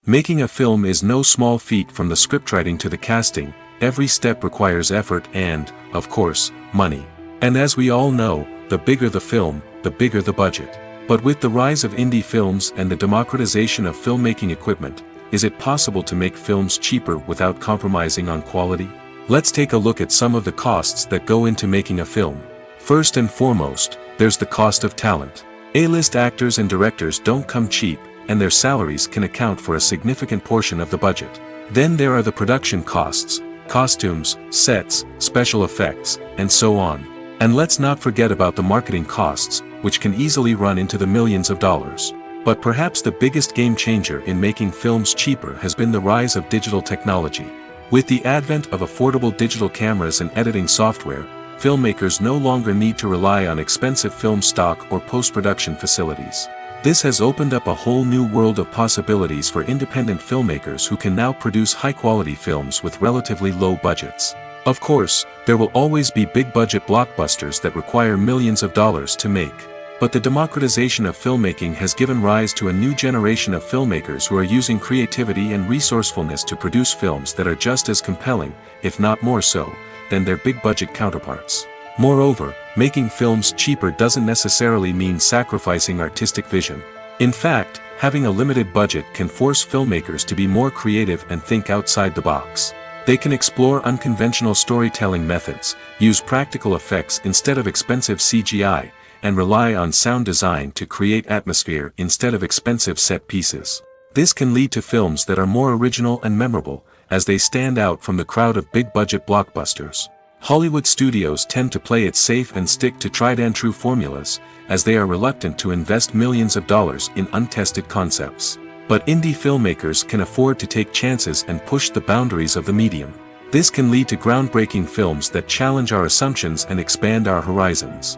Making a film is no small feat. From the scriptwriting to the casting, every step requires effort and, of course, money. And as we all know, the bigger the film, the bigger the budget. But with the rise of indie films and the democratization of filmmaking equipment, is it possible to make films cheaper without compromising on quality? Let's take a look at some of the costs that go into making a film. First and foremost, there's the cost of talent. A-list actors and directors don't come cheap, and their salaries can account for a significant portion of the budget. Then there are the production costs, costumes, sets, special effects, and so on. And let's not forget about the marketing costs, which can easily run into the millions of dollars. But perhaps the biggest game changer in making films cheaper has been the rise of digital technology. With the advent of affordable digital cameras and editing software, filmmakers no longer need to rely on expensive film stock or post-production facilities. This has opened up a whole new world of possibilities for independent filmmakers who can now produce high-quality films with relatively low budgets. Of course, there will always be big-budget blockbusters that require millions of dollars to make. But the democratization of filmmaking has given rise to a new generation of filmmakers who are using creativity and resourcefulness to produce films that are just as compelling, if not more so, than their big-budget counterparts. Moreover, making films cheaper doesn't necessarily mean sacrificing artistic vision. In fact, having a limited budget can force filmmakers to be more creative and think outside the box. They can explore unconventional storytelling methods, use practical effects instead of expensive CGI, and rely on sound design to create atmosphere instead of expensive set pieces. This can lead to films that are more original and memorable, as they stand out from the crowd of big-budget blockbusters. Hollywood studios tend to play it safe and stick to tried-and-true formulas, as they are reluctant to invest millions of dollars in untested concepts. But indie filmmakers can afford to take chances and push the boundaries of the medium. This can lead to groundbreaking films that challenge our assumptions and expand our horizons.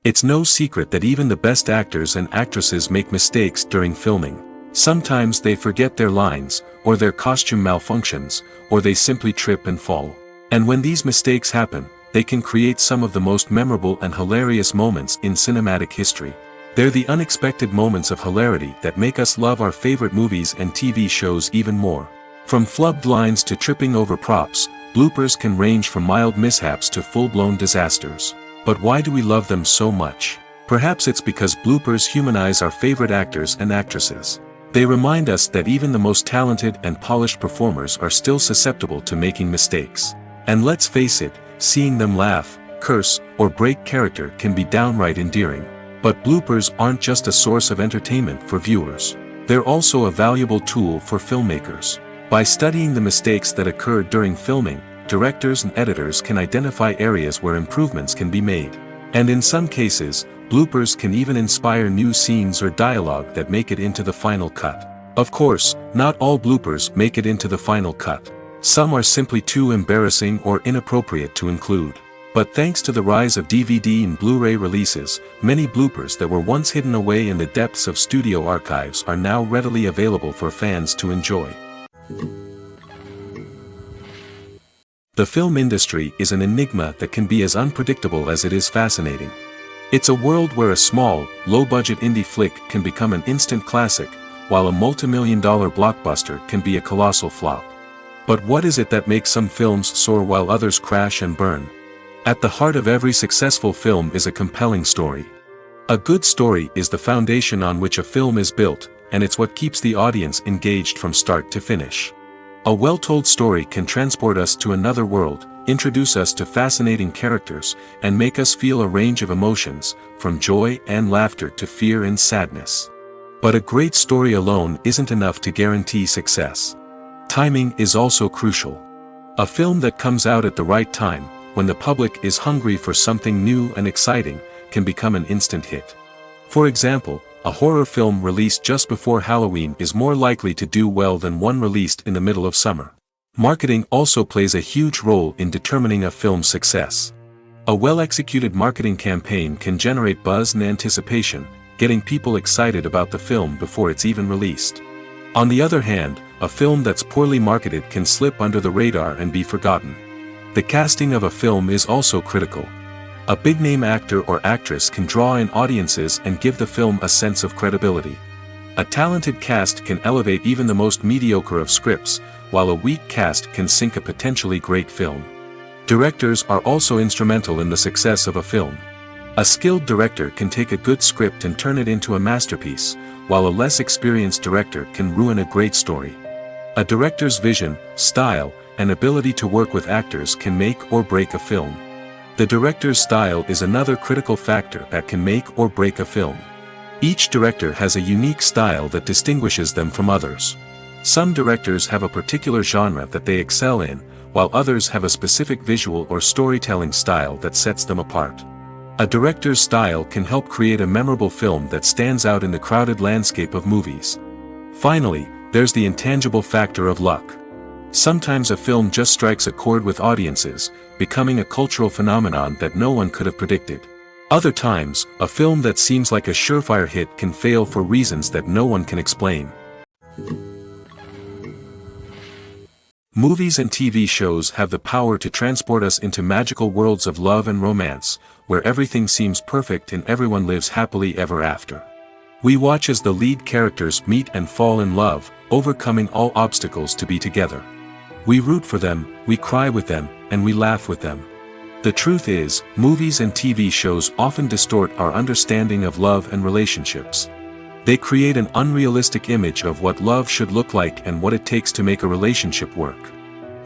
It's no secret that even the best actors and actresses make mistakes during filming. Sometimes they forget their lines, or their costume malfunctions, or they simply trip and fall. And when these mistakes happen, they can create some of the most memorable and hilarious moments in cinematic history. They're the unexpected moments of hilarity that make us love our favorite movies and TV shows even more. From flubbed lines to tripping over props, bloopers can range from mild mishaps to full-blown disasters. But why do we love them so much? Perhaps it's because bloopers humanize our favorite actors and actresses. They remind us that even the most talented and polished performers are still susceptible to making mistakes. And let's face it, seeing them laugh, curse, or break character can be downright endearing. But bloopers aren't just a source of entertainment for viewers. They're also a valuable tool for filmmakers. By studying the mistakes that occurred during filming, directors and editors can identify areas where improvements can be made. And in some cases, bloopers can even inspire new scenes or dialogue that make it into the final cut. Of course, not all bloopers make it into the final cut. Some are simply too embarrassing or inappropriate to include. But thanks to the rise of DVD and Blu-ray releases, many bloopers that were once hidden away in the depths of studio archives are now readily available for fans to enjoy. The film industry is an enigma that can be as unpredictable as it is fascinating. It's a world where a small, low-budget indie flick can become an instant classic, while a multi-million-dollar blockbuster can be a colossal flop. But what is it that makes some films soar while others crash and burn? At the heart of every successful film is a compelling story. A good story is the foundation on which a film is built, and it's what keeps the audience engaged from start to finish. A well-told story can transport us to another world, introduce us to fascinating characters, and make us feel a range of emotions, from joy and laughter to fear and sadness. But a great story alone isn't enough to guarantee success. Timing is also crucial. A film that comes out at the right time, when the public is hungry for something new and exciting, can become an instant hit. For example, a horror film released just before Halloween is more likely to do well than one released in the middle of summer. Marketing also plays a huge role in determining a film's success. A well-executed marketing campaign can generate buzz and anticipation, getting people excited about the film before it's even released. On the other hand, a film that's poorly marketed can slip under the radar and be forgotten. The casting of a film is also critical. A big-name actor or actress can draw in audiences and give the film a sense of credibility. A talented cast can elevate even the most mediocre of scripts, while a weak cast can sink a potentially great film. Directors are also instrumental in the success of a film. A skilled director can take a good script and turn it into a masterpiece, while a less experienced director can ruin a great story. A director's vision, style, and ability to work with actors can make or break a film. The director's style is another critical factor that can make or break a film. Each director has a unique style that distinguishes them from others. Some directors have a particular genre that they excel in, while others have a specific visual or storytelling style that sets them apart. A director's style can help create a memorable film that stands out in the crowded landscape of movies. Finally, there's the intangible factor of luck. Sometimes a film just strikes a chord with audiences, becoming a cultural phenomenon that no one could have predicted. Other times, a film that seems like a surefire hit can fail for reasons that no one can explain. Movies and TV shows have the power to transport us into magical worlds of love and romance, where everything seems perfect and everyone lives happily ever after. We watch as the lead characters meet and fall in love, overcoming all obstacles to be together. We root for them, we cry with them, and we laugh with them. The truth is, movies and TV shows often distort our understanding of love and relationships. They create an unrealistic image of what love should look like and what it takes to make a relationship work.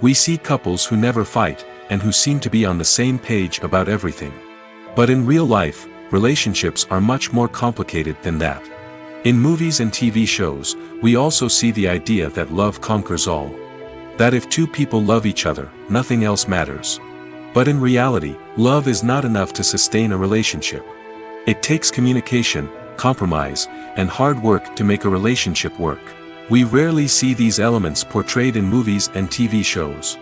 We see couples who never fight, and who seem to be on the same page about everything. But in real life, relationships are much more complicated than that. In movies and TV shows, we also see the idea that love conquers all. That if two people love each other, nothing else matters. But in reality, love is not enough to sustain a relationship. It takes communication, compromise, and hard work to make a relationship work. We rarely see these elements portrayed in movies and TV shows.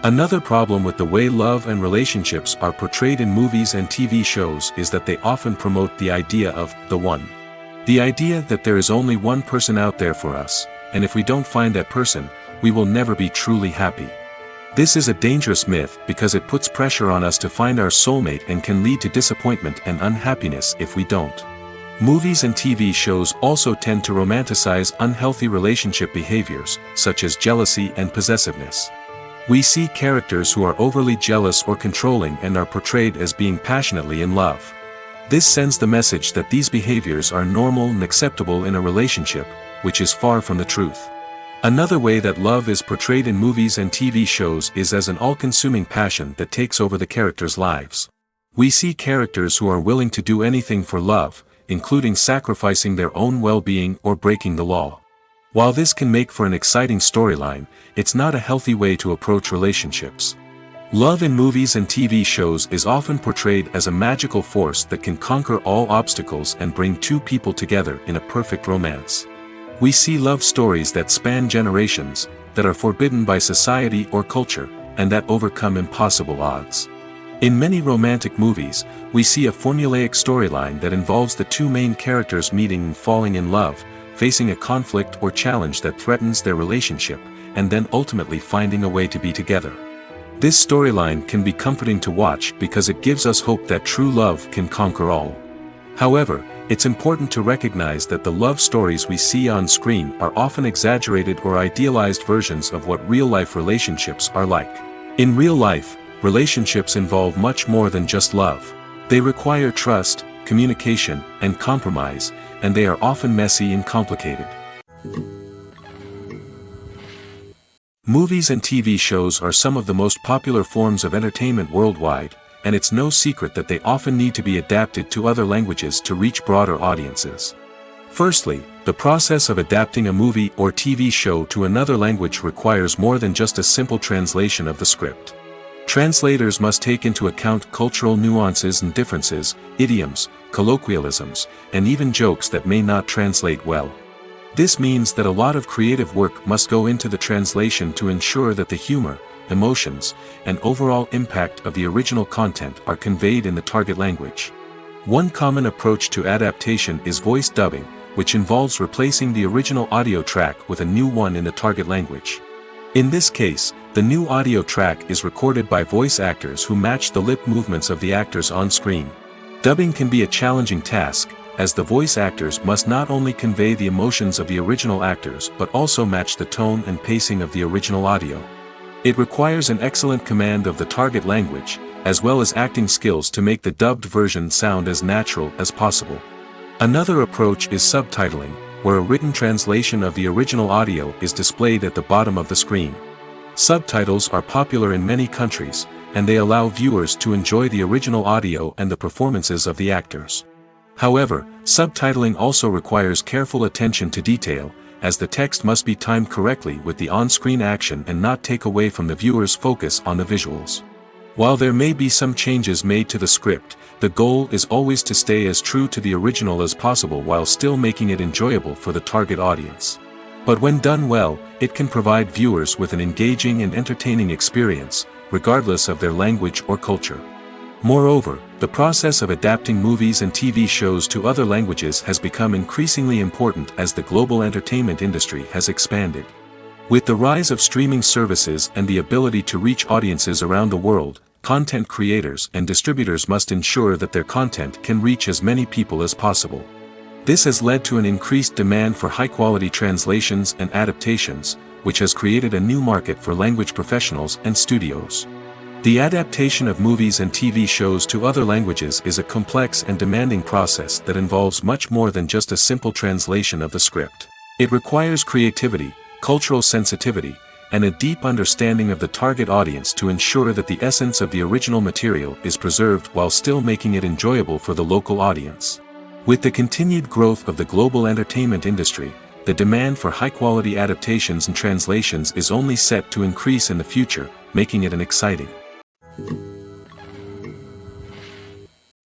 Another problem with the way love and relationships are portrayed in movies and TV shows is that they often promote the idea of the one. The idea that there is only one person out there for us, and if we don't find that person, we will never be truly happy. This is a dangerous myth because it puts pressure on us to find our soulmate and can lead to disappointment and unhappiness if we don't. Movies and TV shows also tend to romanticize unhealthy relationship behaviors, such as jealousy and possessiveness. We see characters who are overly jealous or controlling and are portrayed as being passionately in love. This sends the message that these behaviors are normal and acceptable in a relationship, which is far from the truth. Another way that love is portrayed in movies and TV shows is as an all-consuming passion that takes over the characters' lives. We see characters who are willing to do anything for love, including sacrificing their own well-being or breaking the law. While this can make for an exciting storyline, it's not a healthy way to approach relationships. Love in movies and TV shows is often portrayed as a magical force that can conquer all obstacles and bring two people together in a perfect romance. We see love stories that span generations, that are forbidden by society or culture, and that overcome impossible odds. In many romantic movies, we see a formulaic storyline that involves the two main characters meeting and falling in love, facing a conflict or challenge that threatens their relationship, and then ultimately finding a way to be together. This storyline can be comforting to watch because it gives us hope that true love can conquer all. However, it's important to recognize that the love stories we see on screen are often exaggerated or idealized versions of what real-life relationships are like. In real life, relationships involve much more than just love. They require trust, communication, and compromise, and they are often messy and complicated. Movies and TV shows are some of the most popular forms of entertainment worldwide, and it's no secret that they often need to be adapted to other languages to reach broader audiences. Firstly, The process of adapting a movie or TV show to another language requires more than just a simple translation of the script. Translators must take into account cultural nuances and differences, idioms, colloquialisms, and even jokes that may not translate well. This means that a lot of creative work must go into the translation to ensure that the humor, emotions, and overall impact of the original content are conveyed in the target language. One common approach to adaptation is voice dubbing, which involves replacing the original audio track with a new one in the target language. In this case, the new audio track is recorded by voice actors who match the lip movements of the actors on screen. Dubbing can be a challenging task, as the voice actors must not only convey the emotions of the original actors but also match the tone and pacing of the original audio. It requires an excellent command of the target language, as well as acting skills to make the dubbed version sound as natural as possible. Another approach is subtitling, where a written translation of the original audio is displayed at the bottom of the screen. Subtitles are popular in many countries, and they allow viewers to enjoy the original audio and the performances of the actors. However, subtitling also requires careful attention to detail, as the text must be timed correctly with the on-screen action and not take away from the viewer's focus on the visuals. While there may be some changes made to the script, the goal is always to stay as true to the original as possible while still making it enjoyable for the target audience. But when done well, it can provide viewers with an engaging and entertaining experience, regardless of their language or culture. Moreover, the process of adapting movies and TV shows to other languages has become increasingly important as the global entertainment industry has expanded. With the rise of streaming services and the ability to reach audiences around the world, content creators and distributors must ensure that their content can reach as many people as possible. This has led to an increased demand for high-quality translations and adaptations, which has created a new market for language professionals and studios. The adaptation of movies and TV shows to other languages is a complex and demanding process that involves much more than just a simple translation of the script. It requires creativity, cultural sensitivity, and a deep understanding of the target audience to ensure that the essence of the original material is preserved while still making it enjoyable for the local audience. With the continued growth of the global entertainment industry, the demand for high-quality adaptations and translations is only set to increase in the future, making it an exciting.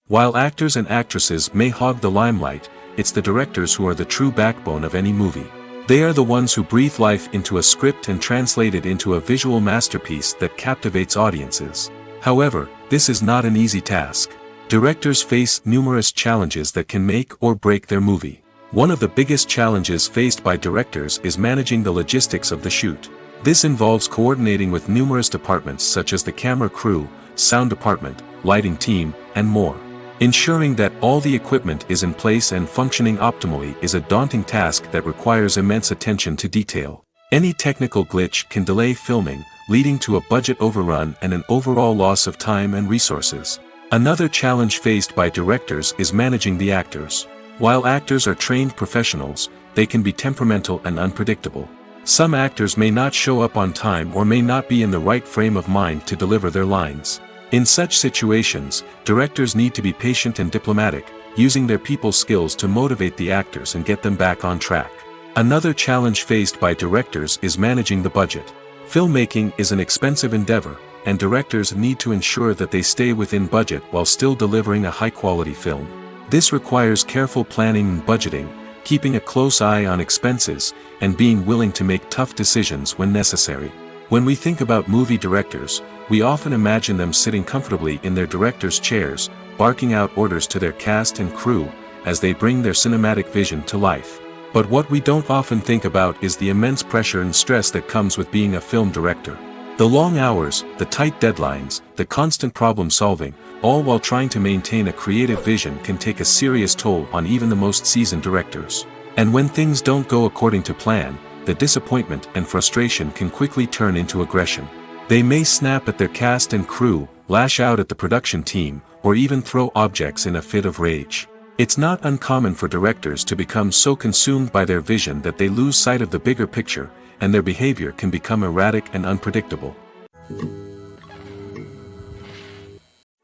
While actors and actresses may hog the limelight, it's the directors who are the true backbone of any movie. They are the ones who breathe life into a script and translate it into a visual masterpiece that captivates audiences. However, this is not an easy task. Directors face numerous challenges that can make or break their movie. One of the biggest challenges faced by directors is managing the logistics of the shoot. This involves coordinating with numerous departments such as the camera crew, sound department, lighting team, and more. Ensuring that all the equipment is in place and functioning optimally is a daunting task that requires immense attention to detail. Any technical glitch can delay filming, leading to a budget overrun and an overall loss of time and resources. Another challenge faced by directors is managing the actors. While actors are trained professionals, they can be temperamental and unpredictable. Some actors may not show up on time or may not be in the right frame of mind to deliver their lines. In such situations, directors need to be patient and diplomatic, using their people skills to motivate the actors and get them back on track. Another challenge faced by directors is managing the budget. Filmmaking is an expensive endeavor, and directors need to ensure that they stay within budget while still delivering a high-quality film. This requires careful planning and budgeting, keeping a close eye on expenses, and being willing to make tough decisions when necessary. When we think about movie directors, we often imagine them sitting comfortably in their director's chairs, barking out orders to their cast and crew, as they bring their cinematic vision to life. But what we don't often think about is the immense pressure and stress that comes with being a film director. The long hours, the tight deadlines, the constant problem-solving, all while trying to maintain a creative vision can take a serious toll on even the most seasoned directors. And when things don't go according to plan, the disappointment and frustration can quickly turn into aggression. They may snap at their cast and crew, lash out at the production team, or even throw objects in a fit of rage. It's not uncommon for directors to become so consumed by their vision that they lose sight of the bigger picture, and their behavior can become erratic and unpredictable.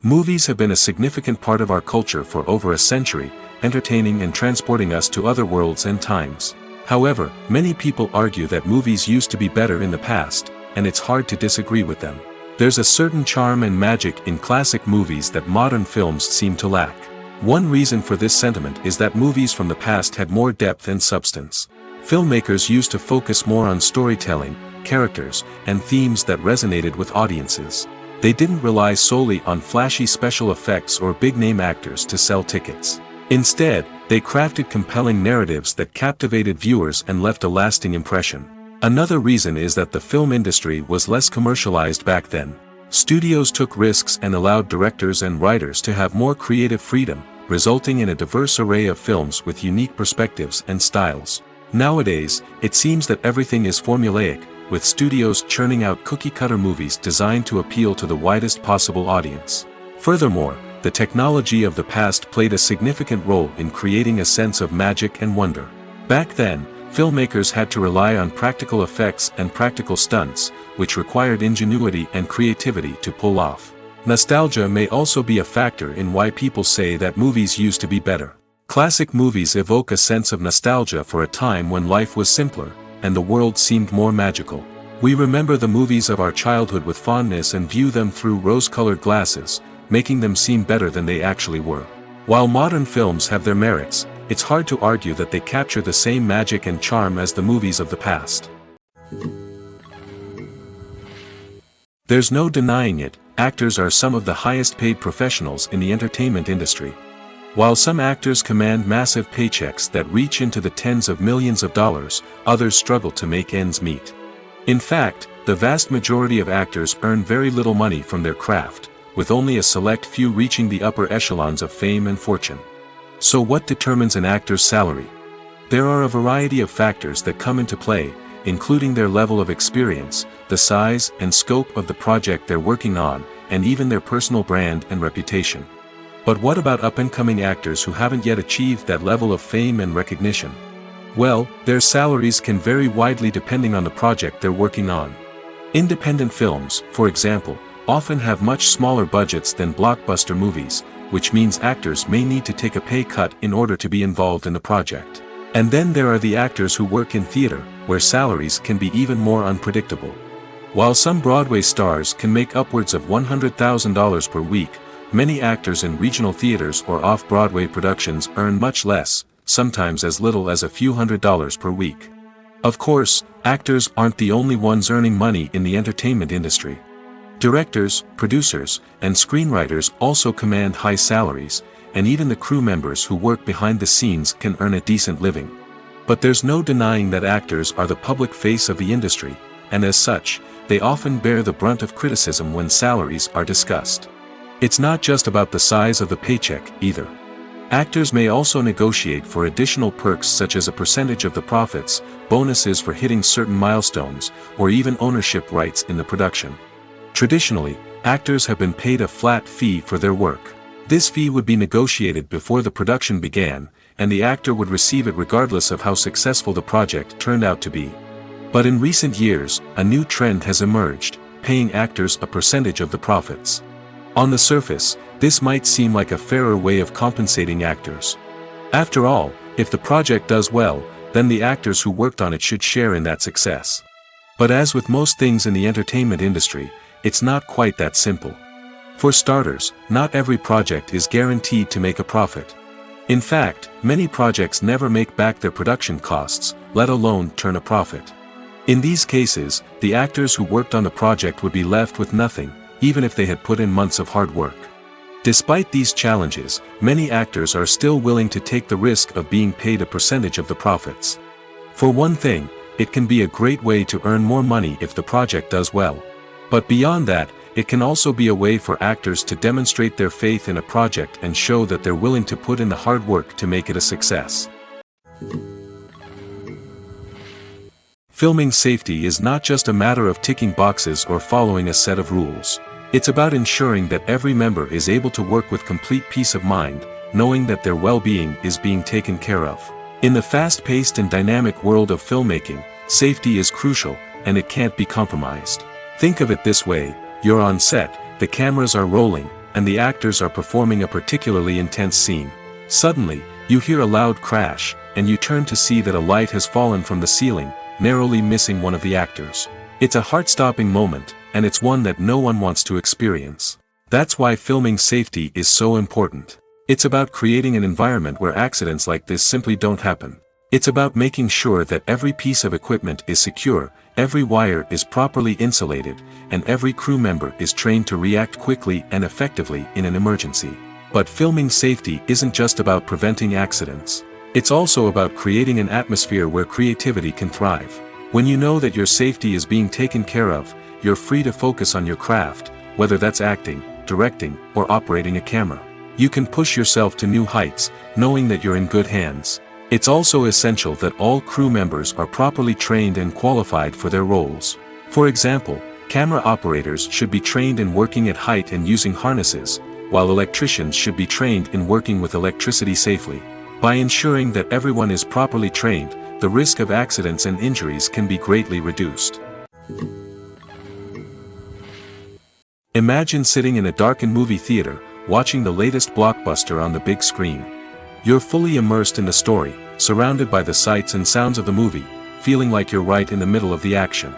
Movies have been a significant part of our culture for over a century, entertaining and transporting us to other worlds and times. However, many people argue that movies used to be better in the past, and it's hard to disagree with them. There's a certain charm and magic in classic movies that modern films seem to lack. One reason for this sentiment is that movies from the past had more depth and substance. Filmmakers used to focus more on storytelling, characters, and themes that resonated with audiences. They didn't rely solely on flashy special effects or big-name actors to sell tickets. Instead, they crafted compelling narratives that captivated viewers and left a lasting impression. Another reason is that the film industry was less commercialized back then. Studios took risks and allowed directors and writers to have more creative freedom, resulting in a diverse array of films with unique perspectives and styles. Nowadays, it seems that everything is formulaic, with studios churning out cookie-cutter movies designed to appeal to the widest possible audience. Furthermore, the technology of the past played a significant role in creating a sense of magic and wonder. Back then, filmmakers had to rely on practical effects and practical stunts, which required ingenuity and creativity to pull off. Nostalgia may also be a factor in why people say that movies used to be better. Classic movies evoke a sense of nostalgia for a time when life was simpler, and the world seemed more magical. We remember the movies of our childhood with fondness and view them through rose-colored glasses, making them seem better than they actually were. While modern films have their merits, it's hard to argue that they capture the same magic and charm as the movies of the past. There's no denying it, actors are some of the highest-paid professionals in the entertainment industry. While some actors command massive paychecks that reach into the tens of millions of dollars, others struggle to make ends meet. In fact, the vast majority of actors earn very little money from their craft, with only a select few reaching the upper echelons of fame and fortune. So what determines an actor's salary? There are a variety of factors that come into play, including their level of experience, the size and scope of the project they're working on, and even their personal brand and reputation. But what about up-and-coming actors who haven't yet achieved that level of fame and recognition? Well, their salaries can vary widely depending on the project they're working on. Independent films, for example, often have much smaller budgets than blockbuster movies, which means actors may need to take a pay cut in order to be involved in the project. And then there are the actors who work in theater, where salaries can be even more unpredictable. While some Broadway stars can make upwards of $100,000 per week, many actors in regional theaters or off-Broadway productions earn much less, sometimes as little as a few $100s per week. Of course, actors aren't the only ones earning money in the entertainment industry. Directors, producers, and screenwriters also command high salaries, and even the crew members who work behind the scenes can earn a decent living. But there's no denying that actors are the public face of the industry, and as such, they often bear the brunt of criticism when salaries are discussed. It's not just about the size of the paycheck, either. Actors may also negotiate for additional perks such as a percentage of the profits, bonuses for hitting certain milestones, or even ownership rights in the production. Traditionally, actors have been paid a flat fee for their work. This fee would be negotiated before the production began, and the actor would receive it regardless of how successful the project turned out to be. But in recent years, a new trend has emerged, paying actors a percentage of the profits. On the surface, this might seem like a fairer way of compensating actors. After all, if the project does well, then the actors who worked on it should share in that success. But as with most things in the entertainment industry, it's not quite that simple. For starters, not every project is guaranteed to make a profit. In fact, many projects never make back their production costs, let alone turn a profit. In these cases, the actors who worked on the project would be left with nothing, even if they had put in months of hard work. Despite these challenges, many actors are still willing to take the risk of being paid a percentage of the profits. For one thing, it can be a great way to earn more money if the project does well. But beyond that, it can also be a way for actors to demonstrate their faith in a project and show that they're willing to put in the hard work to make it a success. Filming safety is not just a matter of ticking boxes or following a set of rules. It's about ensuring that every member is able to work with complete peace of mind, knowing that their well-being is being taken care of. In the fast-paced and dynamic world of filmmaking, safety is crucial, and it can't be compromised. Think of it this way: you're on set, the cameras are rolling, and the actors are performing a particularly intense scene. Suddenly, You hear a loud crash, and you turn to see that a light has fallen from the ceiling, narrowly missing one of the actors. It's a heart-stopping moment, and it's one that no one wants to experience. That's why filming safety is so important. It's about creating an environment where accidents like this simply don't happen. It's about making sure that every piece of equipment is secure, every wire is properly insulated, and every crew member is trained to react quickly and effectively in an emergency. But filming safety isn't just about preventing accidents. It's also about creating an atmosphere where creativity can thrive. When you know that your safety is being taken care of, you're free to focus on your craft, whether that's acting, directing, or operating a camera. You can push yourself to new heights, knowing that you're in good hands. It's also essential that all crew members are properly trained and qualified for their roles. For example, camera operators should be trained in working at height and using harnesses, while electricians should be trained in working with electricity safely. By ensuring that everyone is properly trained, the risk of accidents and injuries can be greatly reduced. Imagine sitting in a darkened movie theater, watching the latest blockbuster on the big screen. You're fully immersed in the story, surrounded by the sights and sounds of the movie, feeling like you're right in the middle of the action.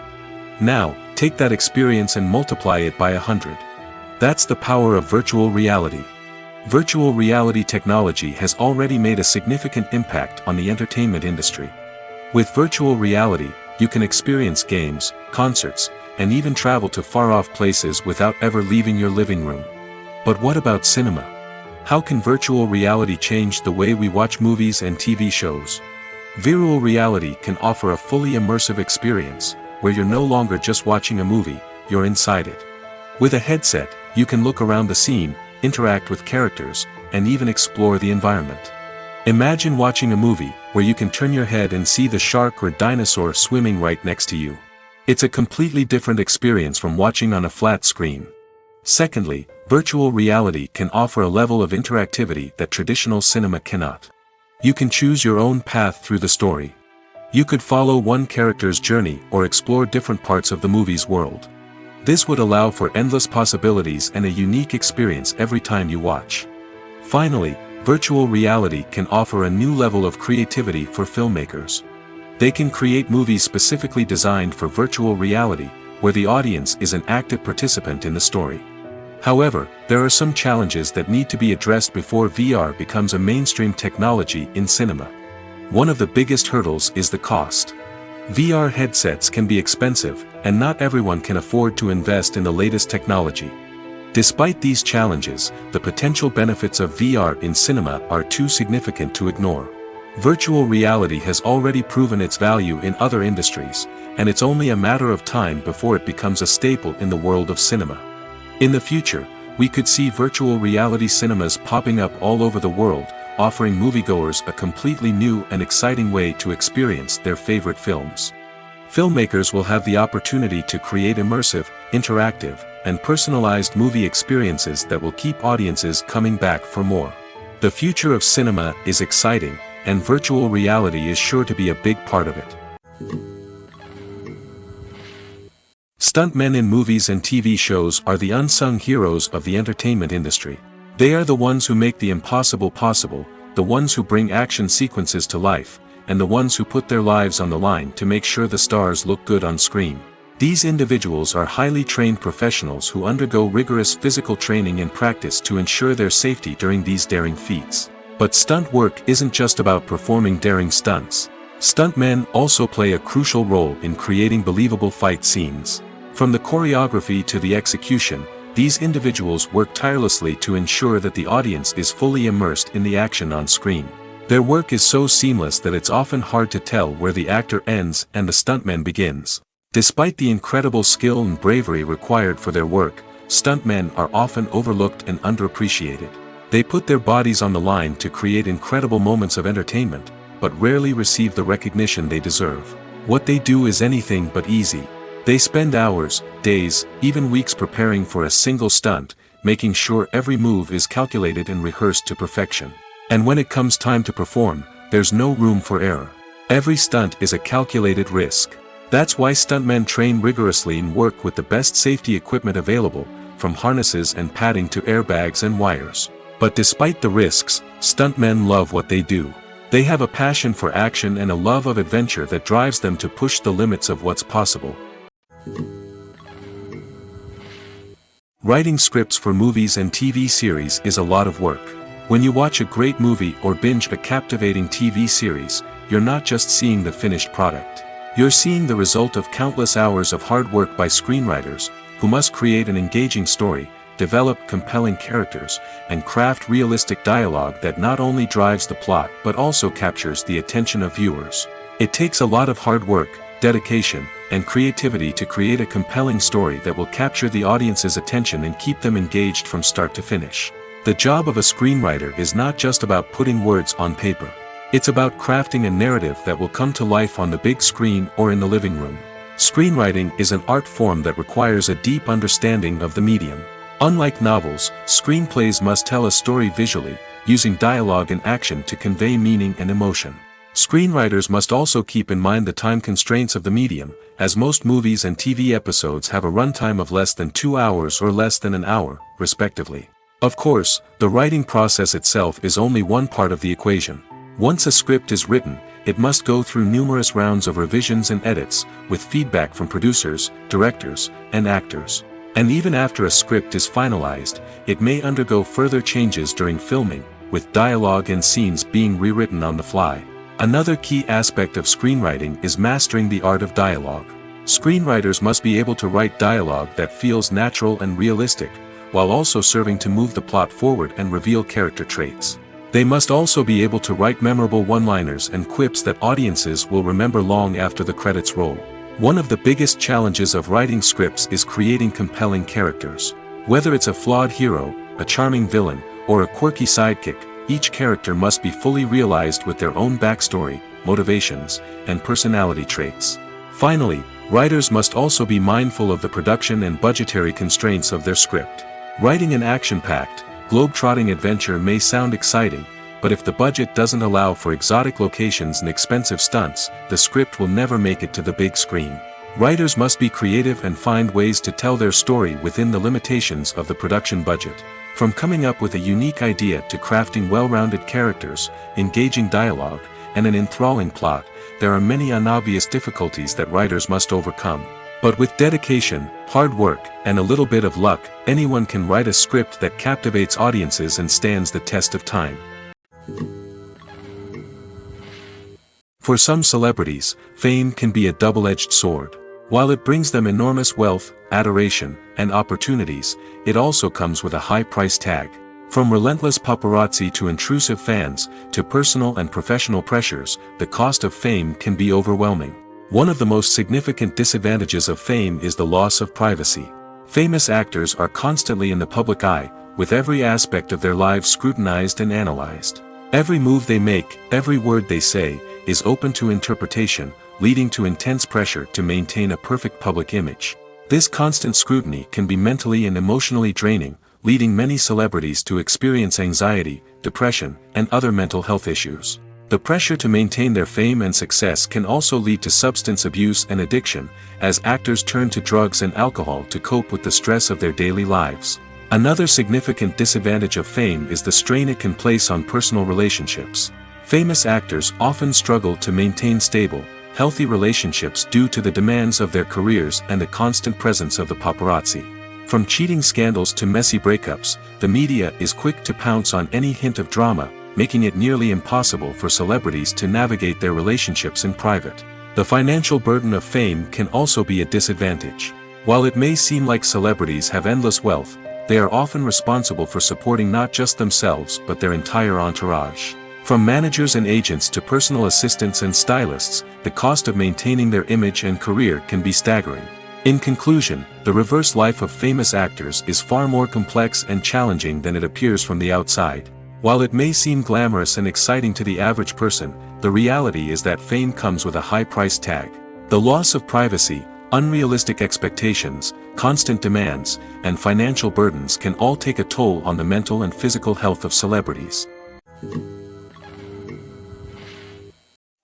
Now, take that experience and multiply it by 100. That's the power of virtual reality. Virtual reality technology has already made a significant impact on the entertainment industry. With virtual reality, you can experience games, concerts, and even travel to far-off places without ever leaving your living room. But what about cinema? How can virtual reality change the way we watch movies and TV shows? Virtual reality can offer a fully immersive experience, where you're no longer just watching a movie, you're inside it. With a headset, you can look around the scene, interact with characters, and even explore the environment. Imagine watching a movie, where you can turn your head and see the shark or dinosaur swimming right next to you. It's a completely different experience from watching on a flat screen. Secondly, virtual reality can offer a level of interactivity that traditional cinema cannot. You can choose your own path through the story. You could follow one character's journey or explore different parts of the movie's world. This would allow for endless possibilities and a unique experience every time you watch. Finally, virtual reality can offer a new level of creativity for filmmakers. They can create movies specifically designed for virtual reality, where the audience is an active participant in the story. However, there are some challenges that need to be addressed before VR becomes a mainstream technology in cinema. One of the biggest hurdles is the cost. VR headsets can be expensive, and not everyone can afford to invest in the latest technology. Despite these challenges, the potential benefits of VR in cinema are too significant to ignore. Virtual reality has already proven its value in other industries, and it's only a matter of time before it becomes a staple in the world of cinema. In the future, we could see virtual reality cinemas popping up all over the world, offering moviegoers a completely new and exciting way to experience their favorite films. Filmmakers will have the opportunity to create immersive, interactive, and personalized movie experiences that will keep audiences coming back for more. The future of cinema is exciting, and virtual reality is sure to be a big part of it. Stuntmen in movies and TV shows are the unsung heroes of the entertainment industry. They are the ones who make the impossible possible, the ones who bring action sequences to life, and the ones who put their lives on the line to make sure the stars look good on screen. These individuals are highly trained professionals who undergo rigorous physical training and practice to ensure their safety during these daring feats. But stunt work isn't just about performing daring stunts. Stuntmen also play a crucial role in creating believable fight scenes. From the choreography to the execution, these individuals work tirelessly to ensure that the audience is fully immersed in the action on screen. Their work is so seamless that it's often hard to tell where the actor ends and the stuntman begins. Despite the incredible skill and bravery required for their work, stuntmen are often overlooked and underappreciated. They put their bodies on the line to create incredible moments of entertainment, but rarely receive the recognition they deserve. What they do is anything but easy. They spend hours, days, even weeks preparing for a single stunt, making sure every move is calculated and rehearsed to perfection. And when it comes time to perform, there's no room for error. Every stunt is a calculated risk. That's why stuntmen train rigorously and work with the best safety equipment available, from harnesses and padding to airbags and wires. But despite the risks, Stuntmen love what they do. They have a passion for action and a love of adventure that drives them to push the limits of what's possible. Writing scripts for movies and TV series is a lot of work. When you watch a great movie or binge a captivating TV series, you're not just seeing the finished product. You're seeing the result of countless hours of hard work by screenwriters, who must create an engaging story, develop compelling characters, and craft realistic dialogue that not only drives the plot but also captures the attention of viewers. It takes a lot of hard work, dedication, and creativity to create a compelling story that will capture the audience's attention and keep them engaged from start to finish. The job of a screenwriter is not just about putting words on paper. It's about crafting a narrative that will come to life on the big screen or in the living room. Screenwriting is an art form that requires a deep understanding of the medium. Unlike novels, screenplays must tell a story visually, using dialogue and action to convey meaning and emotion. Screenwriters must also keep in mind the time constraints of the medium, as most movies and TV episodes have a runtime of less than 2 hours or less than an hour, respectively. Of course, the writing process itself is only one part of the equation. Once a script is written, it must go through numerous rounds of revisions and edits, with feedback from producers, directors, and actors. And even after a script is finalized, it may undergo further changes during filming, with dialogue and scenes being rewritten on the fly. Another key aspect of screenwriting is mastering the art of dialogue. Screenwriters must be able to write dialogue that feels natural and realistic, while also serving to move the plot forward and reveal character traits. They must also be able to write memorable one-liners and quips that audiences will remember long after the credits roll. One of the biggest challenges of writing scripts is creating compelling characters. Whether it's a flawed hero, a charming villain, or a quirky sidekick, each character must be fully realized with their own backstory, motivations, and personality traits. Finally, writers must also be mindful of the production and budgetary constraints of their script. Writing an action-packed, globe-trotting adventure may sound exciting, but if the budget doesn't allow for exotic locations and expensive stunts, the script will never make it to the big screen. Writers must be creative and find ways to tell their story within the limitations of the production budget. From coming up with a unique idea to crafting well-rounded characters, engaging dialogue, and an enthralling plot, there are many unobvious difficulties that writers must overcome. But with dedication, hard work, and a little bit of luck, anyone can write a script that captivates audiences and stands the test of time. For some celebrities, fame can be a double-edged sword. While it brings them enormous wealth, adoration, and opportunities, it also comes with a high price tag. From relentless paparazzi to intrusive fans, to personal and professional pressures, the cost of fame can be overwhelming. One of the most significant disadvantages of fame is the loss of privacy. Famous actors are constantly in the public eye, with every aspect of their lives scrutinized and analyzed. Every move they make, every word they say, is open to interpretation, leading to intense pressure to maintain a perfect public image. This constant scrutiny can be mentally and emotionally draining, leading many celebrities to experience anxiety, depression, and other mental health issues. The pressure to maintain their fame and success can also lead to substance abuse and addiction, as actors turn to drugs and alcohol to cope with the stress of their daily lives. Another significant disadvantage of fame is the strain it can place on personal relationships. Famous actors often struggle to maintain stable, healthy relationships due to the demands of their careers and the constant presence of the paparazzi. From cheating scandals to messy breakups, the media is quick to pounce on any hint of drama, making it nearly impossible for celebrities to navigate their relationships in private. The financial burden of fame can also be a disadvantage. While it may seem like celebrities have endless wealth, they are often responsible for supporting not just themselves but their entire entourage. From managers and agents to personal assistants and stylists, the cost of maintaining their image and career can be staggering. In conclusion, the reverse life of famous actors is far more complex and challenging than it appears from the outside. While it may seem glamorous and exciting to the average person, the reality is that fame comes with a high price tag. The loss of privacy, unrealistic expectations, constant demands, and financial burdens can all take a toll on the mental and physical health of celebrities.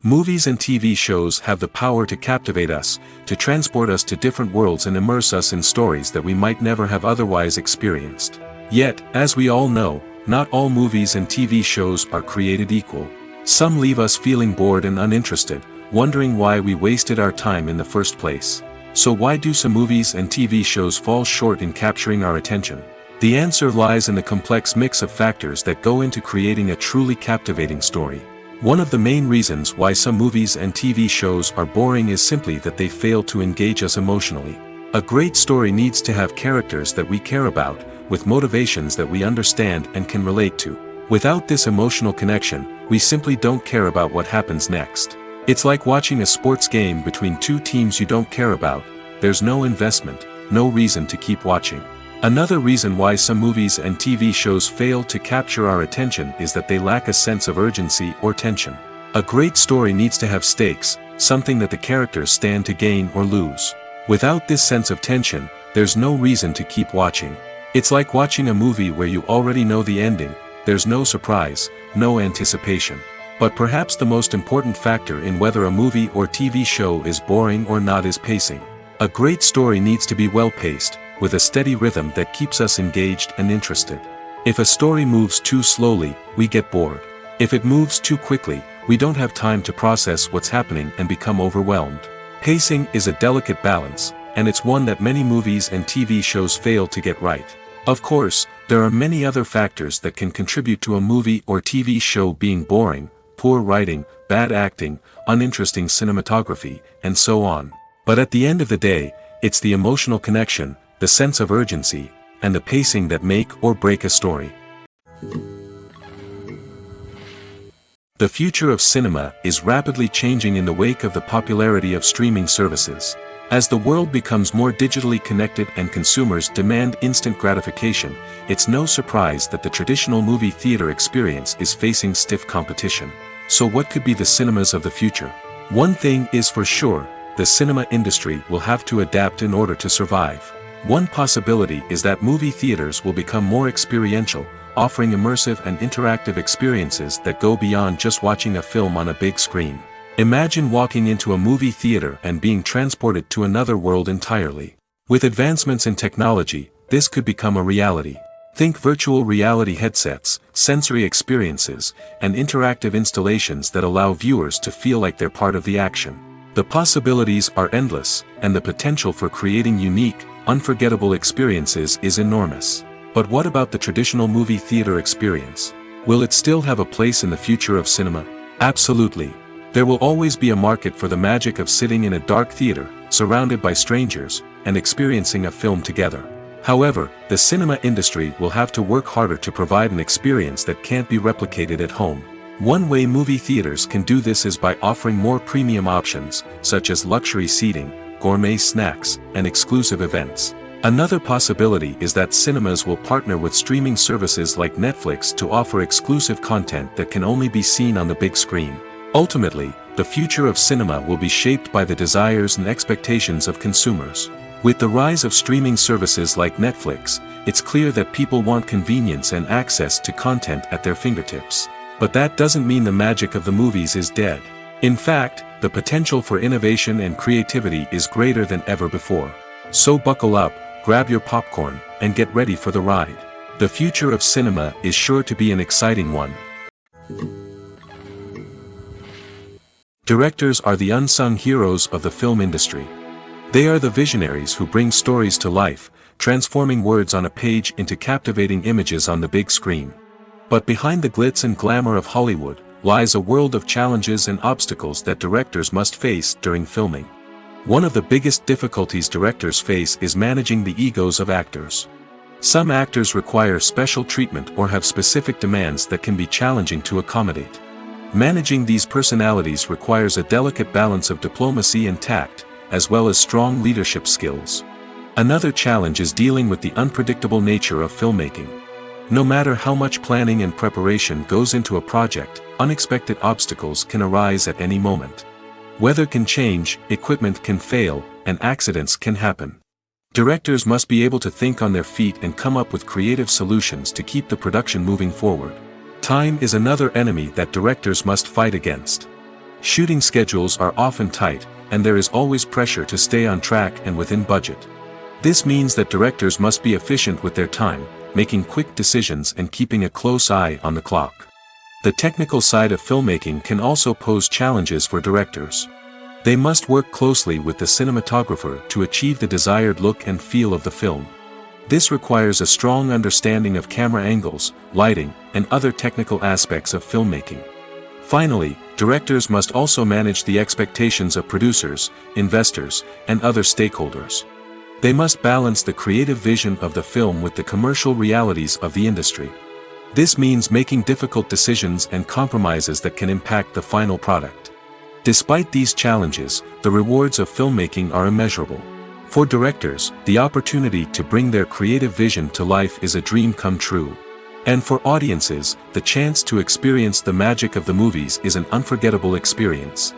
Movies and TV shows have the power to captivate us, to transport us to different worlds and immerse us in stories that we might never have otherwise experienced. Yet, as we all know, not all movies and TV shows are created equal. Some leave us feeling bored and uninterested, wondering why we wasted our time in the first place. So why do some movies and TV shows fall short in capturing our attention? The answer lies in the complex mix of factors that go into creating a truly captivating story. One of the main reasons why some movies and TV shows are boring is simply that they fail to engage us emotionally. A great story needs to have characters that we care about, with motivations that we understand and can relate to. Without this emotional connection, we simply don't care about what happens next. It's like watching a sports game between two teams you don't care about. There's no investment, no reason to keep watching. Another reason why some movies and TV shows fail to capture our attention is that they lack a sense of urgency or tension. A great story needs to have stakes, something that the characters stand to gain or lose. Without this sense of tension, there's no reason to keep watching. It's like watching a movie where you already know the ending. There's no surprise, no anticipation. But perhaps the most important factor in whether a movie or TV show is boring or not is pacing. A great story needs to be well-paced, with a steady rhythm that keeps us engaged and interested. If a story moves too slowly, we get bored. If it moves too quickly, we don't have time to process what's happening and become overwhelmed. Pacing is a delicate balance, and it's one that many movies and TV shows fail to get right. Of course, there are many other factors that can contribute to a movie or TV show being boring: poor writing, bad acting, uninteresting cinematography, and so on. But at the end of the day, it's the emotional connection, the sense of urgency, and the pacing that make or break a story. The future of cinema is rapidly changing in the wake of the popularity of streaming services. As the world becomes more digitally connected and consumers demand instant gratification, it's no surprise that the traditional movie theater experience is facing stiff competition. So what could be the cinemas of the future? One thing is for sure, the cinema industry will have to adapt in order to survive. One possibility is that movie theaters will become more experiential, offering immersive and interactive experiences that go beyond just watching a film on a big screen. Imagine walking into a movie theater and being transported to another world entirely. With advancements in technology, this could become a reality. Think virtual reality headsets, sensory experiences, and interactive installations that allow viewers to feel like they're part of the action. The possibilities are endless, and the potential for creating unique, unforgettable experiences is enormous. But what about the traditional movie theater experience? Will it still have a place in the future of cinema? Absolutely. There will always be a market for the magic of sitting in a dark theater, surrounded by strangers, and experiencing a film together. However, the cinema industry will have to work harder to provide an experience that can't be replicated at home. One way movie theaters can do this is by offering more premium options, such as luxury seating, gourmet snacks, and exclusive events. Another possibility is that cinemas will partner with streaming services like Netflix to offer exclusive content that can only be seen on the big screen. Ultimately, the future of cinema will be shaped by the desires and expectations of consumers. With the rise of streaming services like Netflix, it's clear that people want convenience and access to content at their fingertips. But that doesn't mean the magic of the movies is dead. In fact, the potential for innovation and creativity is greater than ever before. So buckle up, grab your popcorn, and get ready for the ride. The future of cinema is sure to be an exciting one. Directors are the unsung heroes of the film industry. They are the visionaries who bring stories to life, transforming words on a page into captivating images on the big screen. But behind the glitz and glamour of Hollywood lies a world of challenges and obstacles that directors must face during filming. One of the biggest difficulties directors face is managing the egos of actors. Some actors require special treatment or have specific demands that can be challenging to accommodate. Managing these personalities requires a delicate balance of diplomacy and tact, as well as strong leadership skills. Another challenge is dealing with the unpredictable nature of filmmaking. No matter how much planning and preparation goes into a project, unexpected obstacles can arise at any moment. Weather can change, equipment can fail, and accidents can happen. Directors must be able to think on their feet and come up with creative solutions to keep the production moving forward. Time is another enemy that directors must fight against. Shooting schedules are often tight, and there is always pressure to stay on track and within budget. This means that directors must be efficient with their time, making quick decisions and keeping a close eye on the clock. The technical side of filmmaking can also pose challenges for directors. They must work closely with the cinematographer to achieve the desired look and feel of the film. This requires a strong understanding of camera angles, lighting, and other technical aspects of filmmaking. Finally, directors must also manage the expectations of producers, investors, and other stakeholders. They must balance the creative vision of the film with the commercial realities of the industry. This means making difficult decisions and compromises that can impact the final product. Despite these challenges, the rewards of filmmaking are immeasurable. For directors, the opportunity to bring their creative vision to life is a dream come true. And for audiences, the chance to experience the magic of the movies is an unforgettable experience.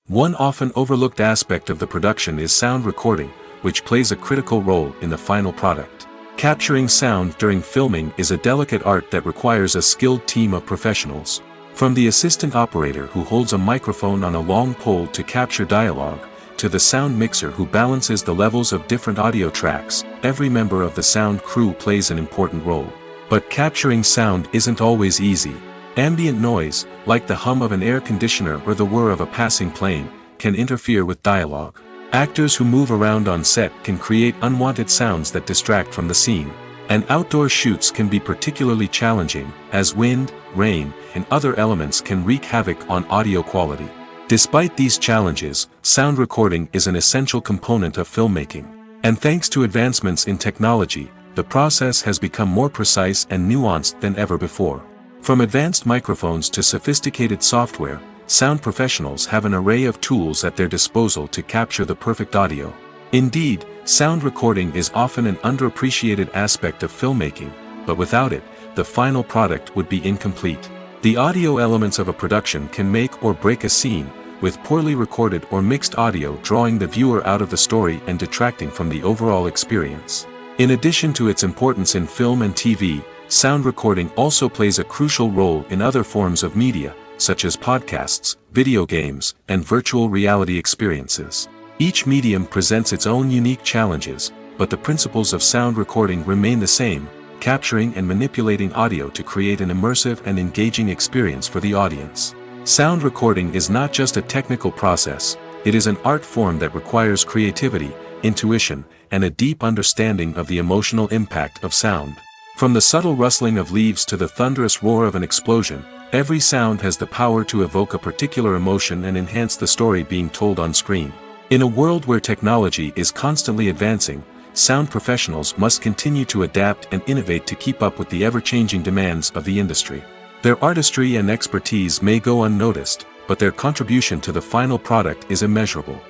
One often overlooked aspect of the production is sound recording, which plays a critical role in the final product. Capturing sound during filming is a delicate art that requires a skilled team of professionals. From the assistant operator who holds a microphone on a long pole to capture dialogue, to the sound mixer who balances the levels of different audio tracks, every member of the sound crew plays an important role. But capturing sound isn't always easy. Ambient noise, like the hum of an air conditioner or the whir of a passing plane, can interfere with dialogue. Actors who move around on set can create unwanted sounds that distract from the scene. And outdoor shoots can be particularly challenging, as wind, rain, and other elements can wreak havoc on audio quality. Despite these challenges, sound recording is an essential component of filmmaking. And thanks to advancements in technology, the process has become more precise and nuanced than ever before. From advanced microphones to sophisticated software, sound professionals have an array of tools at their disposal to capture the perfect audio. Indeed, sound recording is often an underappreciated aspect of filmmaking, but without it, the final product would be incomplete. The audio elements of a production can make or break a scene, with poorly recorded or mixed audio drawing the viewer out of the story and detracting from the overall experience. In addition to its importance in film and TV, sound recording also plays a crucial role in other forms of media, such as podcasts, video games, and virtual reality experiences. Each medium presents its own unique challenges, but the principles of sound recording remain the same, capturing and manipulating audio to create an immersive and engaging experience for the audience. Sound recording is not just a technical process, it is an art form that requires creativity, intuition, and a deep understanding of the emotional impact of sound. From the subtle rustling of leaves to the thunderous roar of an explosion, every sound has the power to evoke a particular emotion and enhance the story being told on screen. In a world where technology is constantly advancing, sound professionals must continue to adapt and innovate to keep up with the ever-changing demands of the industry. Their artistry and expertise may go unnoticed, but their contribution to the final product is immeasurable.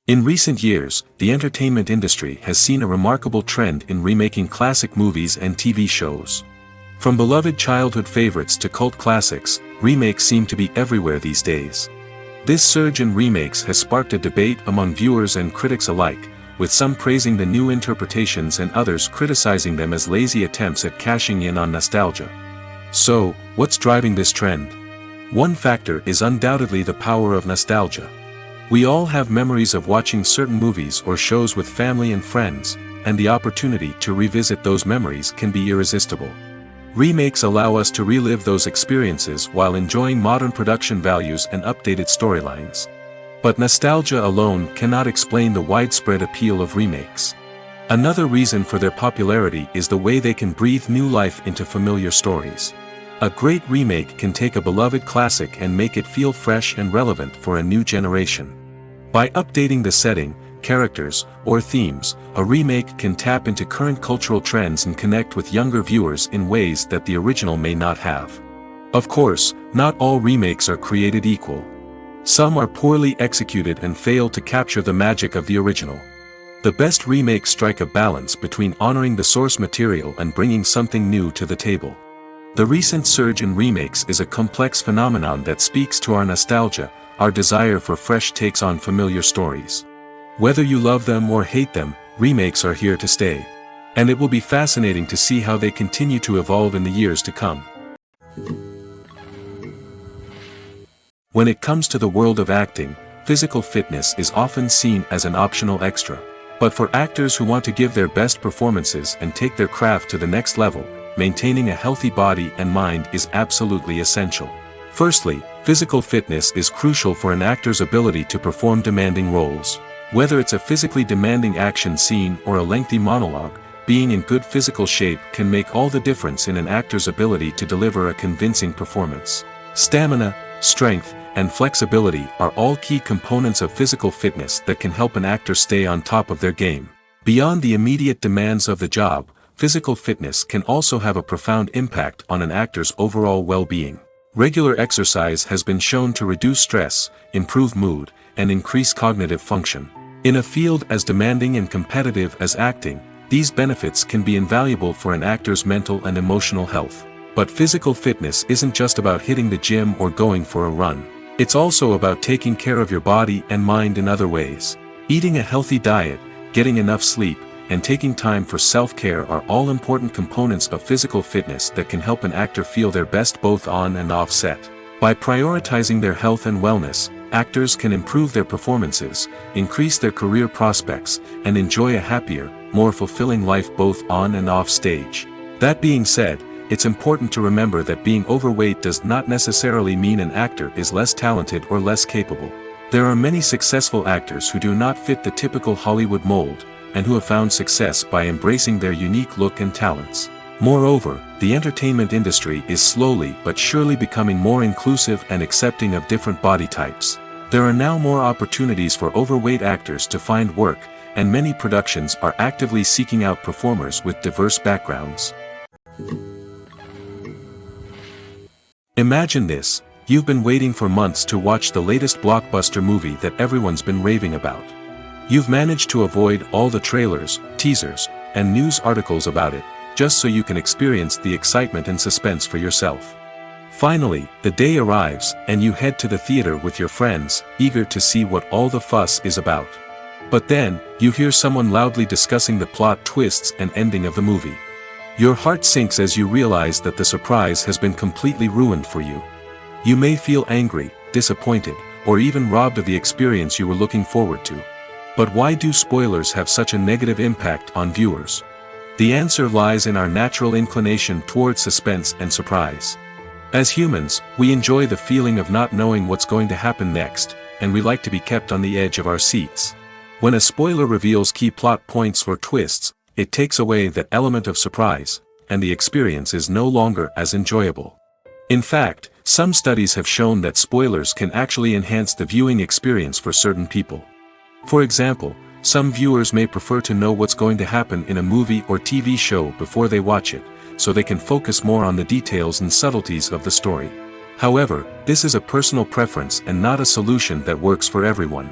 In recent years, the entertainment industry has seen a remarkable trend in remaking classic movies and TV shows. From beloved childhood favorites to cult classics, remakes seem to be everywhere these days. This surge in remakes has sparked a debate among viewers and critics alike, with some praising the new interpretations and others criticizing them as lazy attempts at cashing in on nostalgia. So, what's driving this trend? One factor is undoubtedly the power of nostalgia. We all have memories of watching certain movies or shows with family and friends, and the opportunity to revisit those memories can be irresistible. Remakes allow us to relive those experiences while enjoying modern production values and updated storylines. But nostalgia alone cannot explain the widespread appeal of remakes. Another reason for their popularity is the way they can breathe new life into familiar stories. A great remake can take a beloved classic and make it feel fresh and relevant for a new generation. By updating the setting, characters, or themes, a remake can tap into current cultural trends and connect with younger viewers in ways that the original may not have. Of course, not all remakes are created equal. Some are poorly executed and fail to capture the magic of the original. The best remakes strike a balance between honoring the source material and bringing something new to the table. The recent surge in remakes is a complex phenomenon that speaks to our nostalgia, our desire for fresh takes on familiar stories. Whether you love them or hate them, remakes are here to stay. And it will be fascinating to see how they continue to evolve in the years to come. When it comes to the world of acting, physical fitness is often seen as an optional extra. But for actors who want to give their best performances and take their craft to the next level, maintaining a healthy body and mind is absolutely essential. Firstly, physical fitness is crucial for an actor's ability to perform demanding roles. Whether it's a physically demanding action scene or a lengthy monologue, being in good physical shape can make all the difference in an actor's ability to deliver a convincing performance. Stamina, strength, and flexibility are all key components of physical fitness that can help an actor stay on top of their game. Beyond the immediate demands of the job, physical fitness can also have a profound impact on an actor's overall well-being. Regular exercise has been shown to reduce stress, improve mood, and increase cognitive function. In a field as demanding and competitive as acting, these benefits can be invaluable for an actor's mental and emotional health. But physical fitness isn't just about hitting the gym or going for a run. It's also about taking care of your body and mind in other ways. Eating a healthy diet, getting enough sleep, and taking time for self-care are all important components of physical fitness that can help an actor feel their best both on and off set. By prioritizing their health and wellness, actors can improve their performances, increase their career prospects, and enjoy a happier, more fulfilling life both on and off stage. That being said, it's important to remember that being overweight does not necessarily mean an actor is less talented or less capable. There are many successful actors who do not fit the typical Hollywood mold, and who have found success by embracing their unique look and talents. Moreover, the entertainment industry is slowly but surely becoming more inclusive and accepting of different body types. There are now more opportunities for overweight actors to find work, and many productions are actively seeking out performers with diverse backgrounds. Imagine this: you've been waiting for months to watch the latest blockbuster movie that everyone's been raving about. You've managed to avoid all the trailers, teasers, and news articles about it, just so you can experience the excitement and suspense for yourself. Finally, the day arrives, and you head to the theater with your friends, eager to see what all the fuss is about. But then, you hear someone loudly discussing the plot twists and ending of the movie. Your heart sinks as you realize that the surprise has been completely ruined for you. You may feel angry, disappointed, or even robbed of the experience you were looking forward to. But why do spoilers have such a negative impact on viewers? The answer lies in our natural inclination towards suspense and surprise. As humans, we enjoy the feeling of not knowing what's going to happen next, and we like to be kept on the edge of our seats. When a spoiler reveals key plot points or twists, it takes away that element of surprise, and the experience is no longer as enjoyable. In fact, some studies have shown that spoilers can actually enhance the viewing experience for certain people. For example, some viewers may prefer to know what's going to happen in a movie or TV show before they watch it, so they can focus more on the details and subtleties of the story. However, this is a personal preference and not a solution that works for everyone.